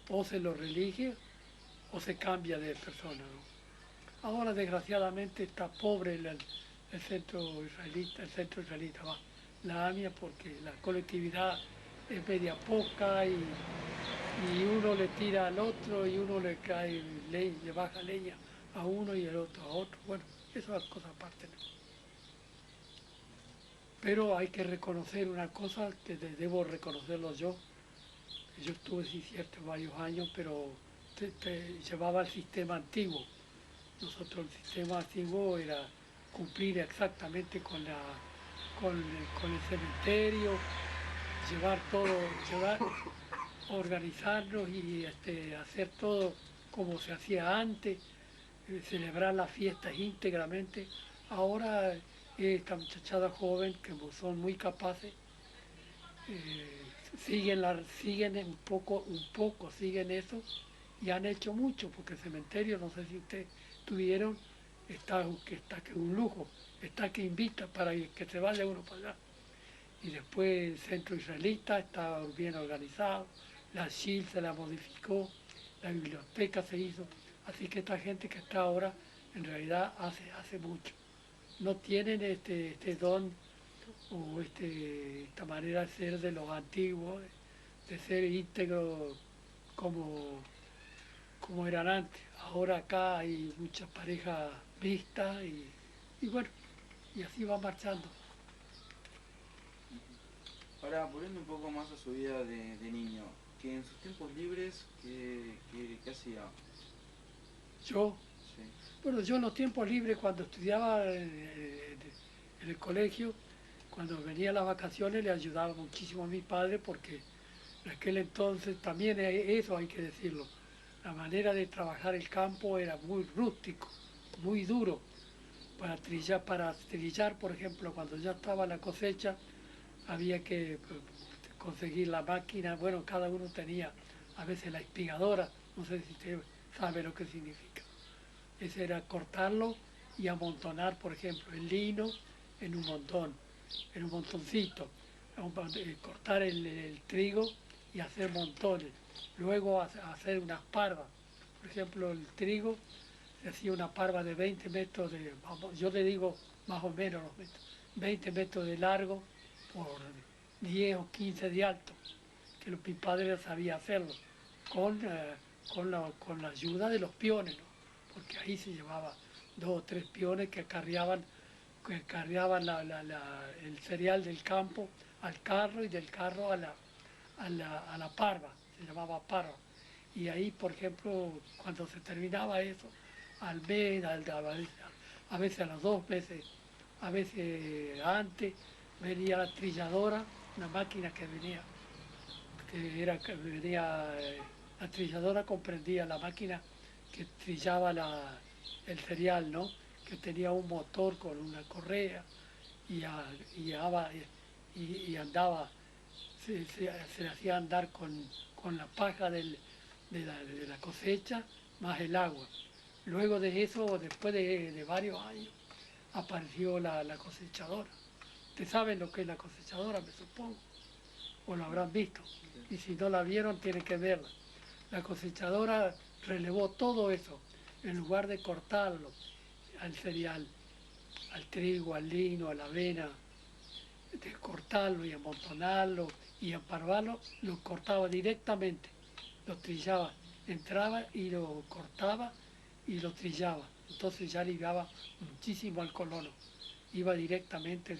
o se lo reelige o se cambia de persona, ¿no? Ahora desgraciadamente está pobre el centro israelita, la AMIA, porque la colectividad es media poca y uno le tira al otro y uno le cae le baja leña a uno y el otro a otro. Bueno, eso es cosa aparte, ¿no? Pero hay que reconocer una cosa que debo reconocerlo yo. Yo estuve, sí, cierto, varios años, pero llevaba el sistema antiguo. Nosotros el sistema antiguo era cumplir exactamente con el cementerio, organizarnos y hacer todo como se hacía antes, celebrar las fiestas íntegramente. Ahora esta muchachada joven, que son muy capaces, siguen siguen eso y han hecho mucho, porque el cementerio, no sé si ustedes tuvieron, está que un lujo, está que invita para que se vaya uno para allá. Y después el centro israelita está bien organizado, la SHIL se la modificó, la biblioteca se hizo, así que esta gente que está ahora en realidad hace mucho. No tienen este don o esta manera de ser de los antiguos, de ser íntegros como eran antes. Ahora acá hay muchas parejas vistas y bueno, y así va marchando. Ahora, volviendo un poco más a su vida de niño, que en sus tiempos libres, ¿qué hacía? Yo, Sí. bueno, yo en los tiempos libres cuando estudiaba en el colegio, cuando venía las vacaciones le ayudaba muchísimo a mi padre porque en aquel entonces también eso hay que decirlo. La manera de trabajar el campo era muy rústico, muy duro. Para trillar, por ejemplo, cuando ya estaba la cosecha, había que conseguir la máquina. Bueno, cada uno tenía a veces la espigadora, no sé si usted sabe lo que significa. Ese era cortarlo y amontonar, por ejemplo, el lino en un montón, en un montoncito. Cortar el trigo y hacer montones. Luego hacer unas parvas. Por ejemplo, el trigo se hacía una parva de 20 metros yo le digo más o menos los metros, 20 metros de largo por 10 o 15 de alto, que mi padre sabía hacerlo, con la ayuda de los peones, ¿no? Porque ahí se llevaba 2 o 3 peones que cargaban el cereal del campo al carro y del carro a la parva, se llamaba parva. Y ahí, por ejemplo, cuando se terminaba eso, al mes, a veces a los 2 meses, a veces antes, venía la trilladora, una máquina que venía, la trilladora comprendía la máquina que trillaba el cereal, ¿no? Que tenía un motor con una correa y andaba, se le hacía andar con la paja de la cosecha más el agua. Luego de eso, después de varios años, apareció la cosechadora. Ustedes saben lo que es la cosechadora, me supongo, o lo habrán visto. Y si no la vieron, tienen que verla. La cosechadora relevó todo eso. En lugar de cortarlo al cereal, al trigo, al lino, a la avena, de cortarlo y amontonarlo y emparvarlo, lo cortaba directamente, lo trillaba, entraba y lo cortaba y lo trillaba. Entonces ya aliviaba muchísimo al colono. Iba directamente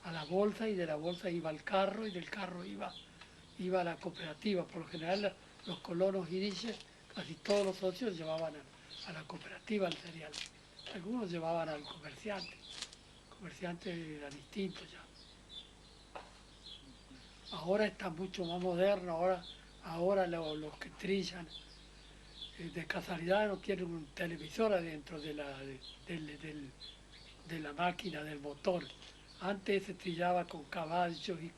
a la bolsa y de la bolsa iba al carro y del carro iba a la cooperativa. Por lo general los colonos iriches, casi todos los socios llevaban a la cooperativa el cereal. Algunos llevaban al comerciante. El comerciante era distinto ya. Ahora está mucho más moderno, ahora los que trillan de casualidad no tienen un televisor adentro de la máquina, del motor. Antes se trillaba con caballos y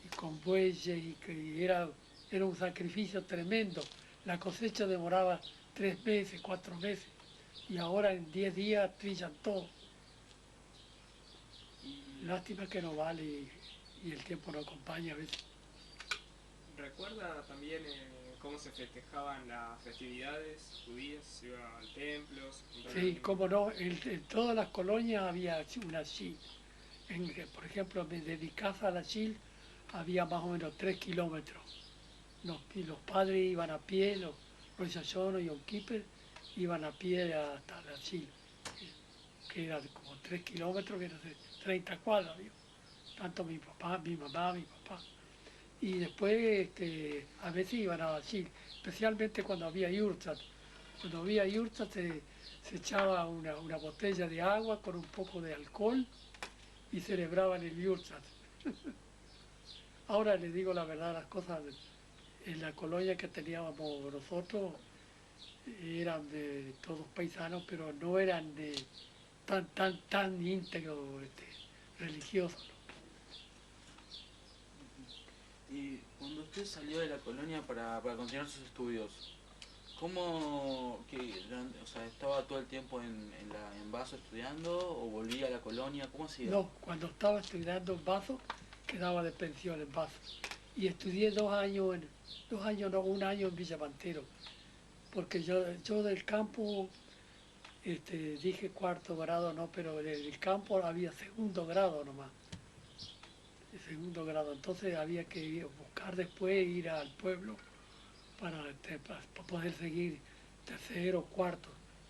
con bueyes y era un sacrificio tremendo. La cosecha demoraba 3 meses, 4 meses y ahora en 10 días trillan todo. Lástima que no vale y el tiempo no acompaña a veces. ¿Recuerda también cómo se festejaban las festividades judías? ¿Se iba al templo? Sí, cómo no, en todas las colonias había una shil. Por ejemplo, desde mi casa a la shil había más o menos 3 kilómetros. Los padres iban a pie, los Rosh Hashanah y Yom Kippur iban a pie hasta la shil, que era como 3 kilómetros, que era de 30 cuadras, digo. Tanto mi papá, mi mamá, mi papá. Y después a veces iban a la shil, especialmente cuando había yurtzat. Cuando había yurtzat se echaba una botella de agua con un poco de alcohol y celebraban el yurtzat. Ahora les digo la verdad, las cosas en la colonia que teníamos nosotros eran de todos paisanos, pero no eran de tan íntegros religiosos. Y cuando usted salió de la colonia para continuar sus estudios, ¿cómo o sea, estaba todo el tiempo en Vaso estudiando o volvía a la colonia? ¿Cómo hacía? No, cuando estaba estudiando en Bazo, quedaba de pensión en Bazo. Y estudié 2 años, 2 años, no, 1 año en Villamantero, porque yo del campo, dije 4º grado, no, pero del campo había 2º grado nomás. De 2º grado, entonces había que buscar después ir al pueblo para poder seguir 3º, 4º.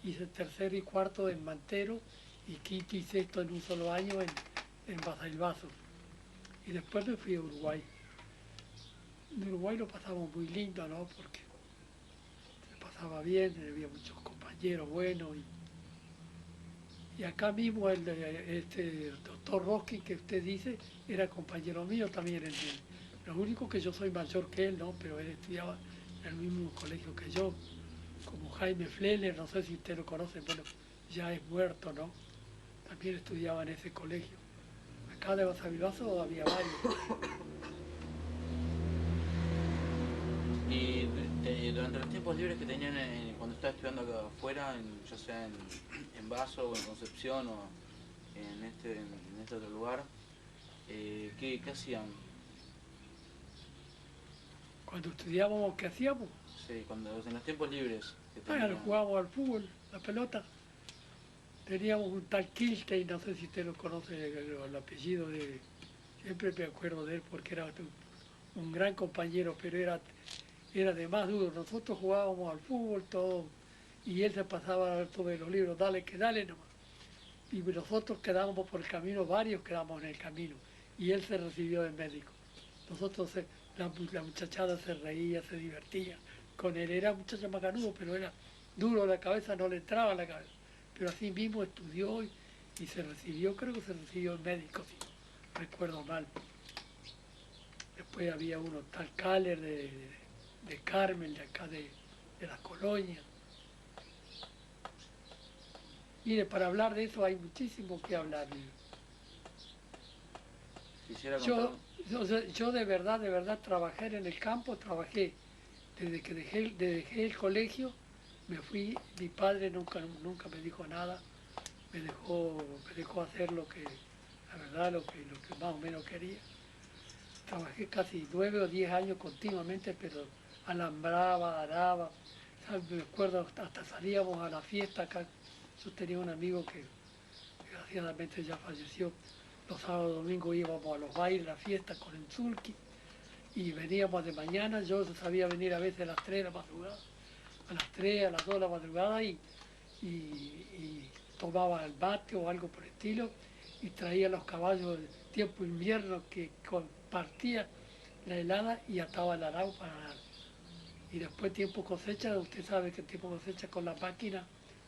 Hice 3º y 4º en Mantero y 5º y 6º en un solo año en Basailbazo. Y después me fui a Uruguay. En Uruguay lo pasamos muy lindo, ¿no? Porque se pasaba bien, había muchos compañeros buenos. Y acá mismo este doctor Roskin que usted dice era compañero mío también. Lo único que yo soy mayor que él, ¿no? Pero él estudiaba en el mismo colegio que yo, como Jaime Fleller, no sé si usted lo conoce, bueno, ya es muerto, ¿no? También estudiaba en ese colegio. Acá de Basavilbaso había varios. Y durante los tiempos libres que tenían cuando estaba estudiando acá afuera, ya sea en Vaso o en Concepción o en este otro lugar, ¿qué hacían? Cuando estudiábamos, ¿qué hacíamos? Sí, en los tiempos libres que Ah, tenían. jugábamos al fútbol, la pelota. Teníamos un tal Kilstein, no sé si usted lo conoce, el apellido de... Siempre me acuerdo de él porque era un gran compañero, pero era de más duro. Nosotros jugábamos al fútbol todo y él se pasaba sobre los libros, dale que dale nomás. Y nosotros quedábamos por el camino, varios quedamos en el camino y él se recibió de médico. Nosotros, la muchachada se reía, se divertía con él. Era un muchacho macanudo, pero era duro, la cabeza no le entraba a la cabeza. Pero así mismo estudió y se recibió, creo que se recibió en médico, si no recuerdo mal. Después había uno tal Caller de Carmel, de acá de la colonia. Mire, para hablar de eso hay muchísimo que hablar. Quisiera contar. Yo de verdad trabajé en el campo, trabajé desde que dejé el colegio, me fui, mi padre nunca me dijo nada, me dejó hacer la verdad, lo que más o menos quería. Trabajé casi 9 o 10 años continuamente, pero alambraba, araba. ¿Sabes? Me acuerdo, hasta salíamos a la fiesta acá. Yo tenía un amigo que desgraciadamente ya falleció. Los sábados y domingos íbamos a los bailes, a las fiestas con el sulky y veníamos de mañana. Yo sabía venir a veces a las 3 de la madrugada, a las 3, a las 2 de la madrugada y tomaba el mate o algo por el estilo y traía los caballos del tiempo invierno que partía la helada y ataba el arado para nada. Y después tiempo cosecha, usted sabe que tiempo cosecha con la máquina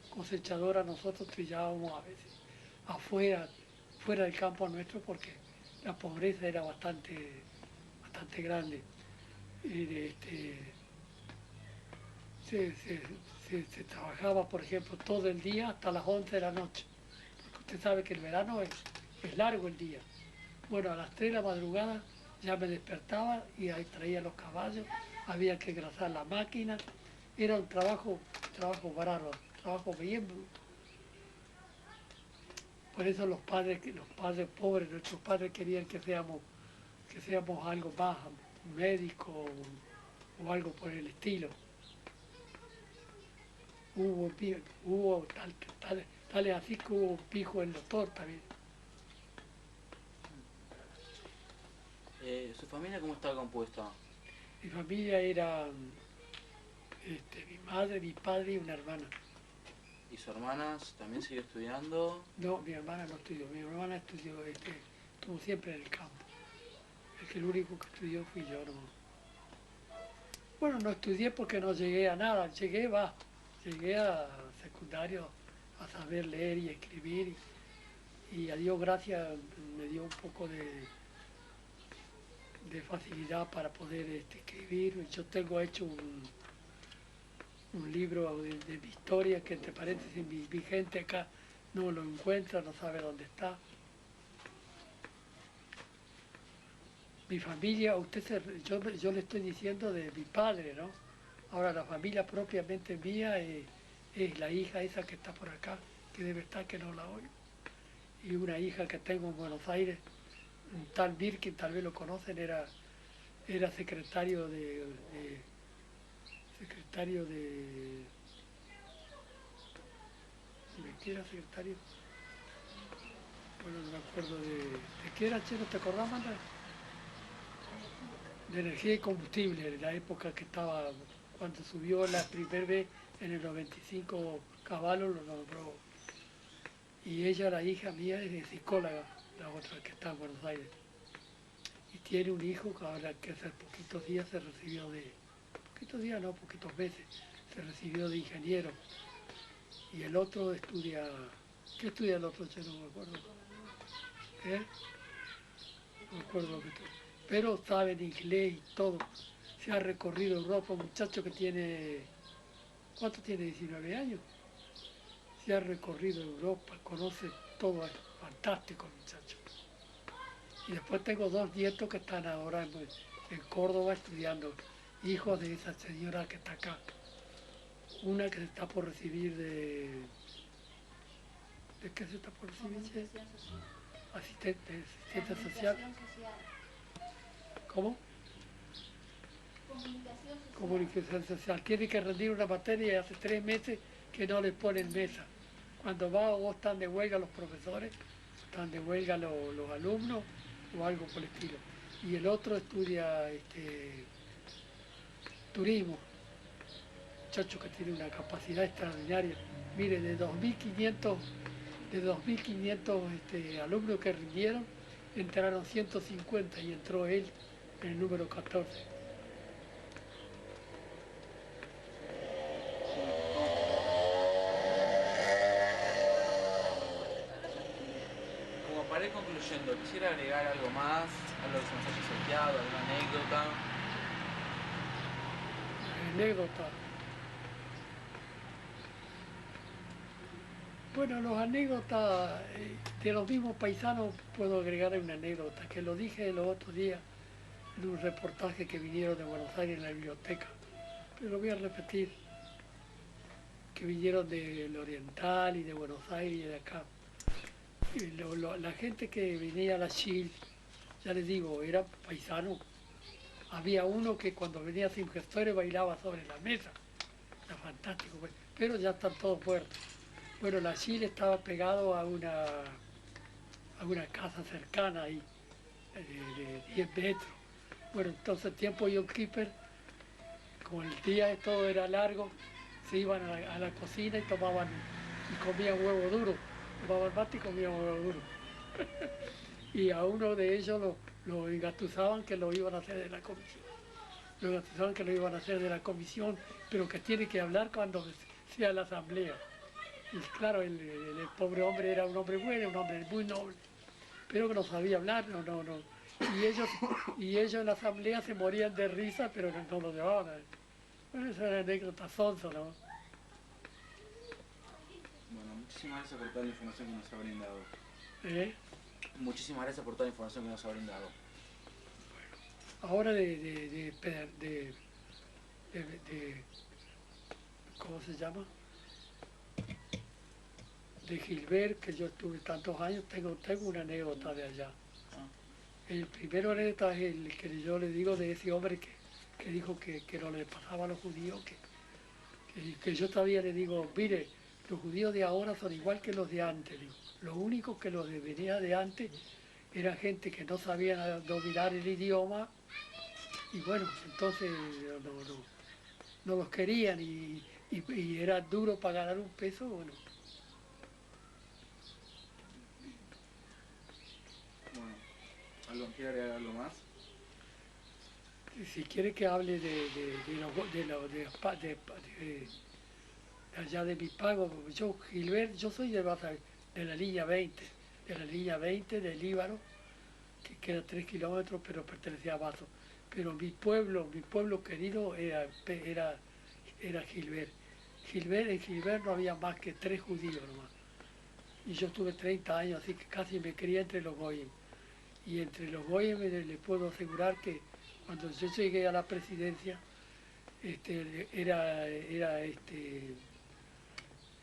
cosechadora nosotros trillábamos a veces afuera, fuera del campo nuestro porque la pobreza era bastante grande. Se, se- se trabajaba, por ejemplo, todo el día hasta las 11 de la noche, porque usted sabe que el verano es largo el día. Bueno, a las 3 de la madrugada ya me despertaba y ahí traía los caballos, había que engrasar la máquina, era un trabajo bárbaro, trabajo bien bruto. Por eso los padres pobres, nuestros padres querían que seamos algo más, médico o algo por el estilo. Hubo tal es así que hubo un pijo en los doctor también. ¿Su familia cómo estaba compuesta? Mi familia era mi madre, mi padre y una hermana. ¿Y su hermana también siguió estudiando? No, mi hermana no estudió, mi hermana estuvo siempre en el campo. El único que estudió fui yo, no. Bueno, no estudié porque no llegué a nada, llegué a secundario a saber leer y escribir y a Dios gracias me dio un poco de facilidad para poder escribir. Yo tengo hecho un libro de mi historia que entre paréntesis mi gente acá no lo encuentra, no sabe dónde está. Mi familia, yo le estoy diciendo de mi padre, ¿no? Ahora la familia propiamente mía es la hija esa que está por acá, que debe estar, que no la oigo. Y una hija que tengo en Buenos Aires, un tal Birkin, tal vez lo conocen, era secretario secretario ¿de qué era secretario? Bueno, no me acuerdo ¿de qué era, Che? ¿No te acordás, Manda? De energía y combustible, de la época que estaba, cuando subió la primera vez en el 95 Caballo lo nombró. Y ella, la hija mía, es psicóloga, la otra que está en Buenos Aires. Y tiene un hijo que ahora que hace poquitos días se recibió poquitos días no, poquitos meses, se recibió de ingeniero. Y el otro estudia, ¿qué estudia el otro? Yo no me acuerdo. ¿Eh? No me acuerdo lo que estudia. Pero sabe de inglés y todo. Se ha recorrido Europa, un muchacho que tiene, ¿cuánto tiene? 19 años. Se ha recorrido Europa, conoce todo, es fantástico el muchacho. Y después tengo 2 nietos que están ahora en Córdoba estudiando, hijos de esa señora que está acá. Una que se está por recibir ¿de qué se está por recibir? Comunicación social. Asistente social. ¿Cómo? Comunicación social. Comunicación social. Tiene que rendir una materia y hace 3 meses que no les ponen mesa. Cuando va o están de huelga los profesores, están de huelga los alumnos o algo por el estilo. Y el otro estudia turismo, muchacho que tiene una capacidad extraordinaria. Mire, de 2.500 alumnos que rindieron, entraron 150 y entró él en el número 14. Como para ir concluyendo, quisiera agregar algo más, algo que se nos haya salteado, alguna anécdota. Anécdota. Bueno, los anécdotas de los mismos paisanos puedo agregar una anécdota, que lo dije los otros días en un reportaje que vinieron de Buenos Aires en la biblioteca, pero lo voy a repetir. que vinieron del Oriental y de Buenos Aires y de acá. Y la gente que venía a la Chile, ya les digo, era paisano. Había uno que cuando venía sin gestores bailaba sobre la mesa. Era fantástico, pues. Pero ya están todos muertos. Bueno, la Chile estaba pegado a una casa cercana ahí, de 10 metros. Bueno, entonces tiempo John Keeper, como el día todo era largo, se iban a la cocina y tomaban y comían huevo duro. Tomaban mate y comían huevo duro. Y a uno de ellos lo engatusaban que lo iban a hacer de la comisión. Lo engatusaban que lo iban a hacer de la comisión, pero que tiene que hablar cuando sea la asamblea. Y claro, el pobre hombre era un hombre bueno, un hombre muy noble, pero que no sabía hablar, no. Y ellos en la asamblea se morían de risa, pero no lo llevaban. Bueno, esa es una anécdota sonsa, ¿no? Bueno, muchísimas gracias por toda la información que nos ha brindado. ¿Eh? Muchísimas gracias por toda la información que nos ha brindado. Ahora ¿cómo se llama? De Gilbert, que yo estuve tantos años, tengo una anécdota de allá. El primero anécdota es el que yo le digo de ese hombre que dijo que no le pasaba a los judíos, que yo todavía le digo, mire, los judíos de ahora son igual que los de antes. Digo. Lo único que los de venía de antes era gente que no sabía dominar el idioma y bueno, entonces no los querían y era duro para ganar un peso, bueno. Bueno, ¿quiere agregar algo más? Si quiere que hable de allá de mi pago, yo, Gilbert, yo soy de la línea 20, del Líbano, que queda 3 kilómetros, pero pertenecía a Bazo. Pero mi pueblo querido era Gilbert. En Gilbert no había más que 3 judíos nomás. Y yo tuve 30 años, así que casi me crié entre los goyim. Y entre los goyim le puedo asegurar que cuando yo llegué a la presidencia,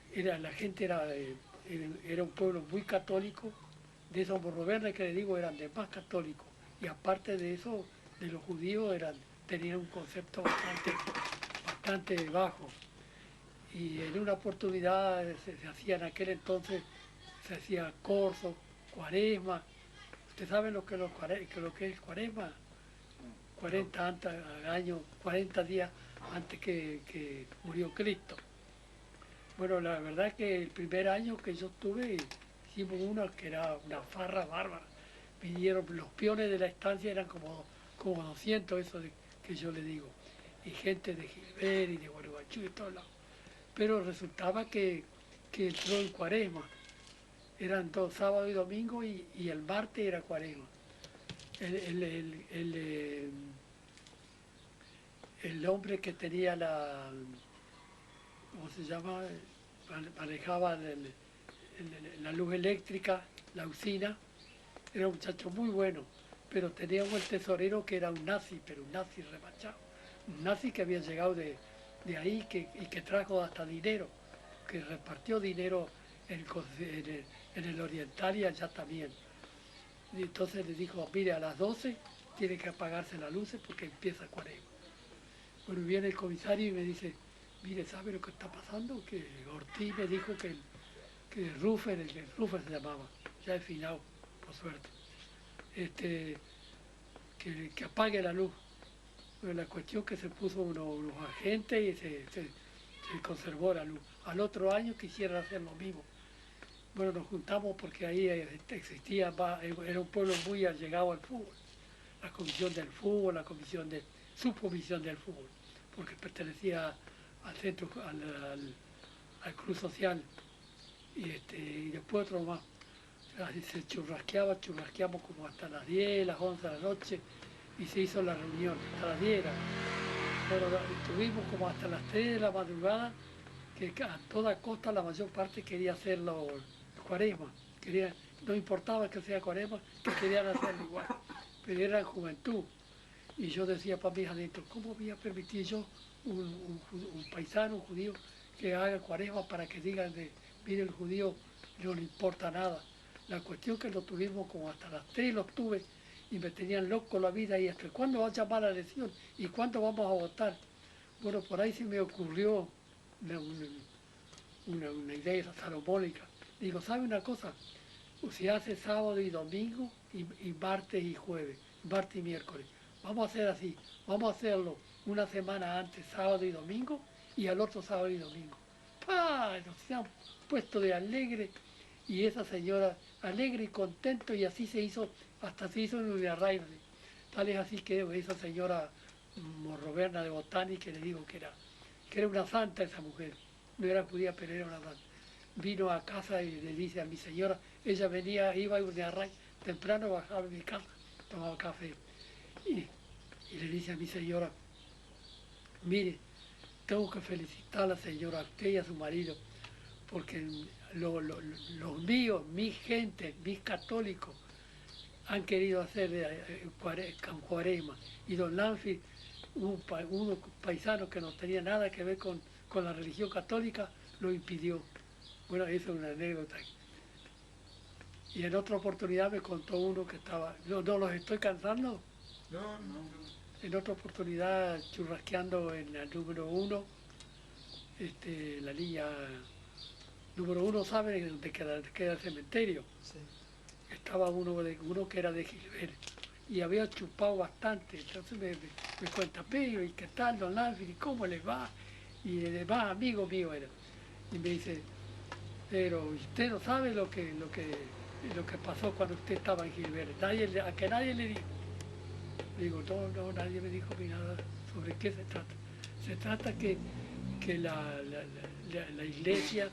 la gente era un pueblo muy católico, de esos morroverdes que le digo eran de más católicos, y aparte de eso, de los judíos tenían un concepto bastante bajo. Y en una oportunidad se hacía en aquel entonces, se hacía corso, cuaresma. ¿Ustedes saben lo que es cuaresma? 40 días antes que murió Cristo. Bueno, la verdad es que el primer año que yo estuve, hicimos una que era una farra bárbara. Vinieron los peones de la estancia, eran como 200, eso que yo le digo. Y gente de Gilbert y de Gualeguaychú y de todos lados. Pero resultaba que entró en cuaresma. Eran todos sábado y domingo y el martes era cuaresma. El hombre que tenía ¿cómo se llama? Manejaba la luz eléctrica, la usina, era un muchacho muy bueno, pero teníamos el tesorero que era un nazi, pero un nazi remachado, un nazi que había llegado de ahí y que trajo hasta dinero, que repartió dinero en el Oriental y allá también. Y entonces le dijo, mire, a las 12 tiene que apagarse las luces porque empieza cuaresma. Bueno, viene el comisario y me dice, mire, ¿sabe lo que está pasando? Que Ortiz me dijo que Ruffer se llamaba, ya es finado, por suerte, que apague la luz. Bueno, la cuestión que se puso unos agentes y se conservó la luz. Al otro año quisieran hacer lo mismo. Bueno, nos juntamos porque ahí existía, era un pueblo muy allegado al fútbol. La comisión del fútbol, subcomisión del fútbol, porque pertenecía al centro, al club social. Y después otro más. Así se churrasqueamos como hasta las 10, las 11 de la noche, y se hizo la reunión, hasta las 10. Bueno, estuvimos como hasta las 3 de la madrugada, que a toda costa la mayor parte quería hacerlo cuaresma. No importaba que sea cuaresma, que querían hacerlo igual, pero era juventud. Y yo decía para mis adentros, ¿cómo voy a permitir yo, un paisano, un judío, que haga cuaresma para que digan de, mire el judío no le importa nada. La cuestión que lo tuvimos como hasta las 3 los tuve y me tenían loco la vida y hasta cuándo va a llamar a la elección y cuándo vamos a votar. Bueno, por ahí se me ocurrió una idea salomónica. Digo, ¿sabe una cosa? Se hace sábado y domingo y martes y jueves, martes y miércoles. Vamos a hacer así, vamos a hacerlo una semana antes, sábado y domingo, y al otro sábado y domingo. ¡Pah! Nos han puesto de alegre y esa señora alegre y contento y así se hizo, hasta se hizo en Udiarraiz. Tal es así que esa señora Morroberna de Botani, que le digo que era una santa esa mujer, no era judía pero era una santa. Vino a casa y le dice a mi señora, ella venía, iba a Udiarraiz, temprano bajaba a mi casa, tomaba café. Y le dice a mi señora, mire, tengo que felicitar a la señora, a usted y a su marido, porque los míos, mi gente, mis católicos, han querido hacer cuaresma. Y don Lanfi, unos paisanos que no tenía nada que ver con la religión católica, lo impidió. Bueno, eso es una anécdota. Y en otra oportunidad me contó uno que estaba, no los estoy cansando. No, no. En otra oportunidad, churrasqueando en la número 1, la línea número 1, ¿sabe dónde queda el cementerio? Sí. Estaba uno que era de Gilbert y había chupado bastante. Entonces me cuenta, pero ¿y qué tal, don Lanfi? ¿Cómo les va? Y además, amigo mío era. Y me dice, pero usted no sabe lo que pasó cuando usted estaba en Gilbert. A que nadie le dijo. Digo, no, nadie me dijo ni nada sobre qué se trata. Se trata que la iglesia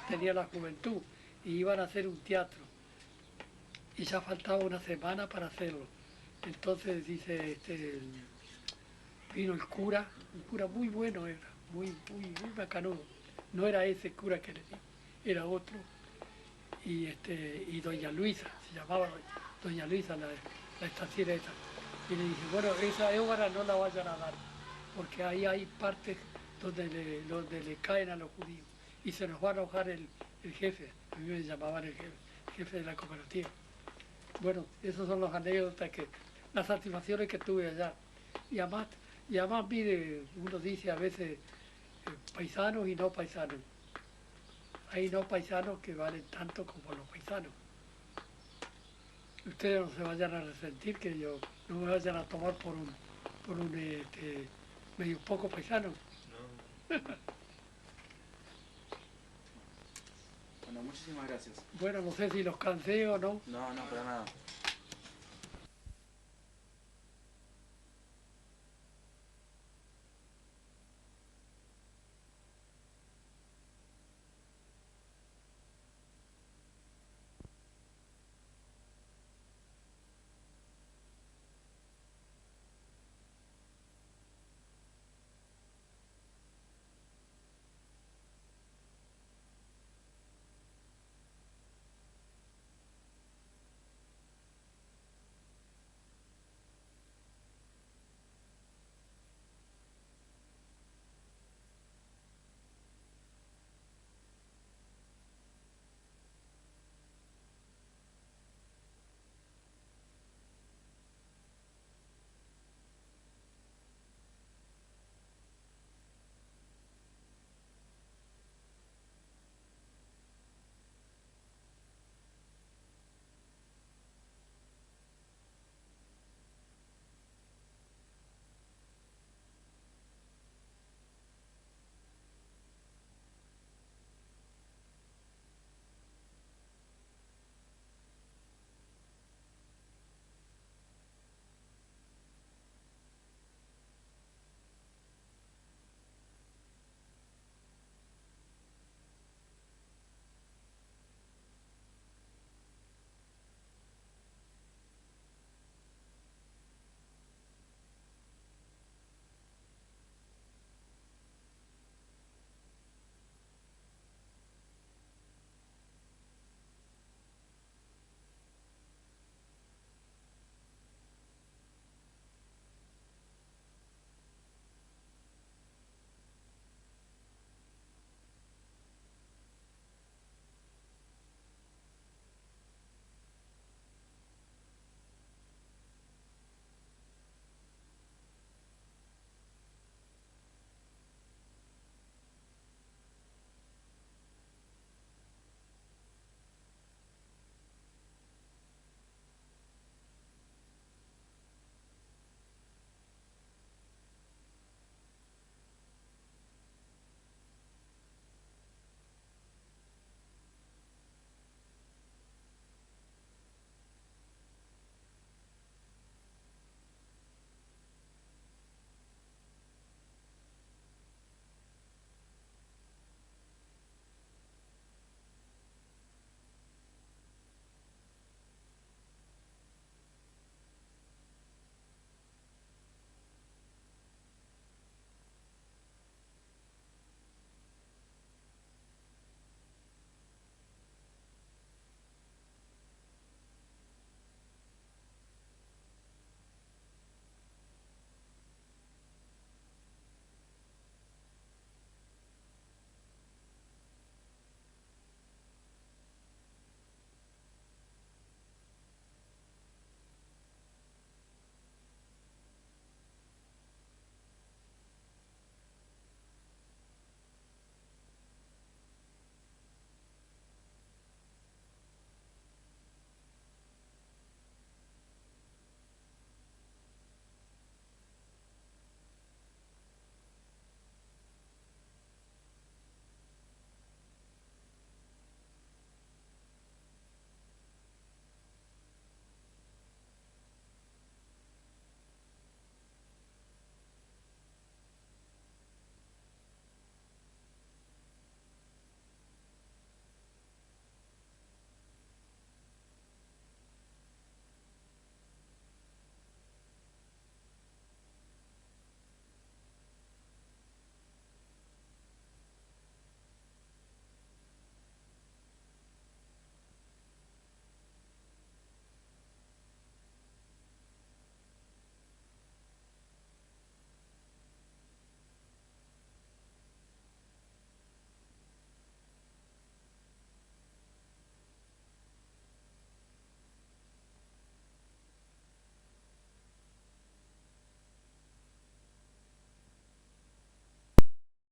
tenía la juventud y iban a hacer un teatro. Y ya faltaba una semana para hacerlo. Entonces dice, vino el cura, un cura muy bueno era, muy bacanudo. No era ese cura que le di, era otro. Y doña Luisa, se llamaba doña Luisa, la estanciera esa. Y le dije, bueno, esa obra no la vayan a dar, porque ahí hay partes donde le caen a los judíos. Y se nos va a enojar el jefe, a mí me llamaban el jefe de la cooperativa. Bueno, esas son las anécdotas, las satisfacciones que tuve allá. Y además mire, uno dice a veces paisanos y no paisanos. Hay no paisanos que valen tanto como los paisanos. Ustedes no se vayan a resentir, que yo no me vayan a tomar por un medio poco paisano. No. Bueno, muchísimas gracias. Bueno, no sé si los cansé o no. No, para nada.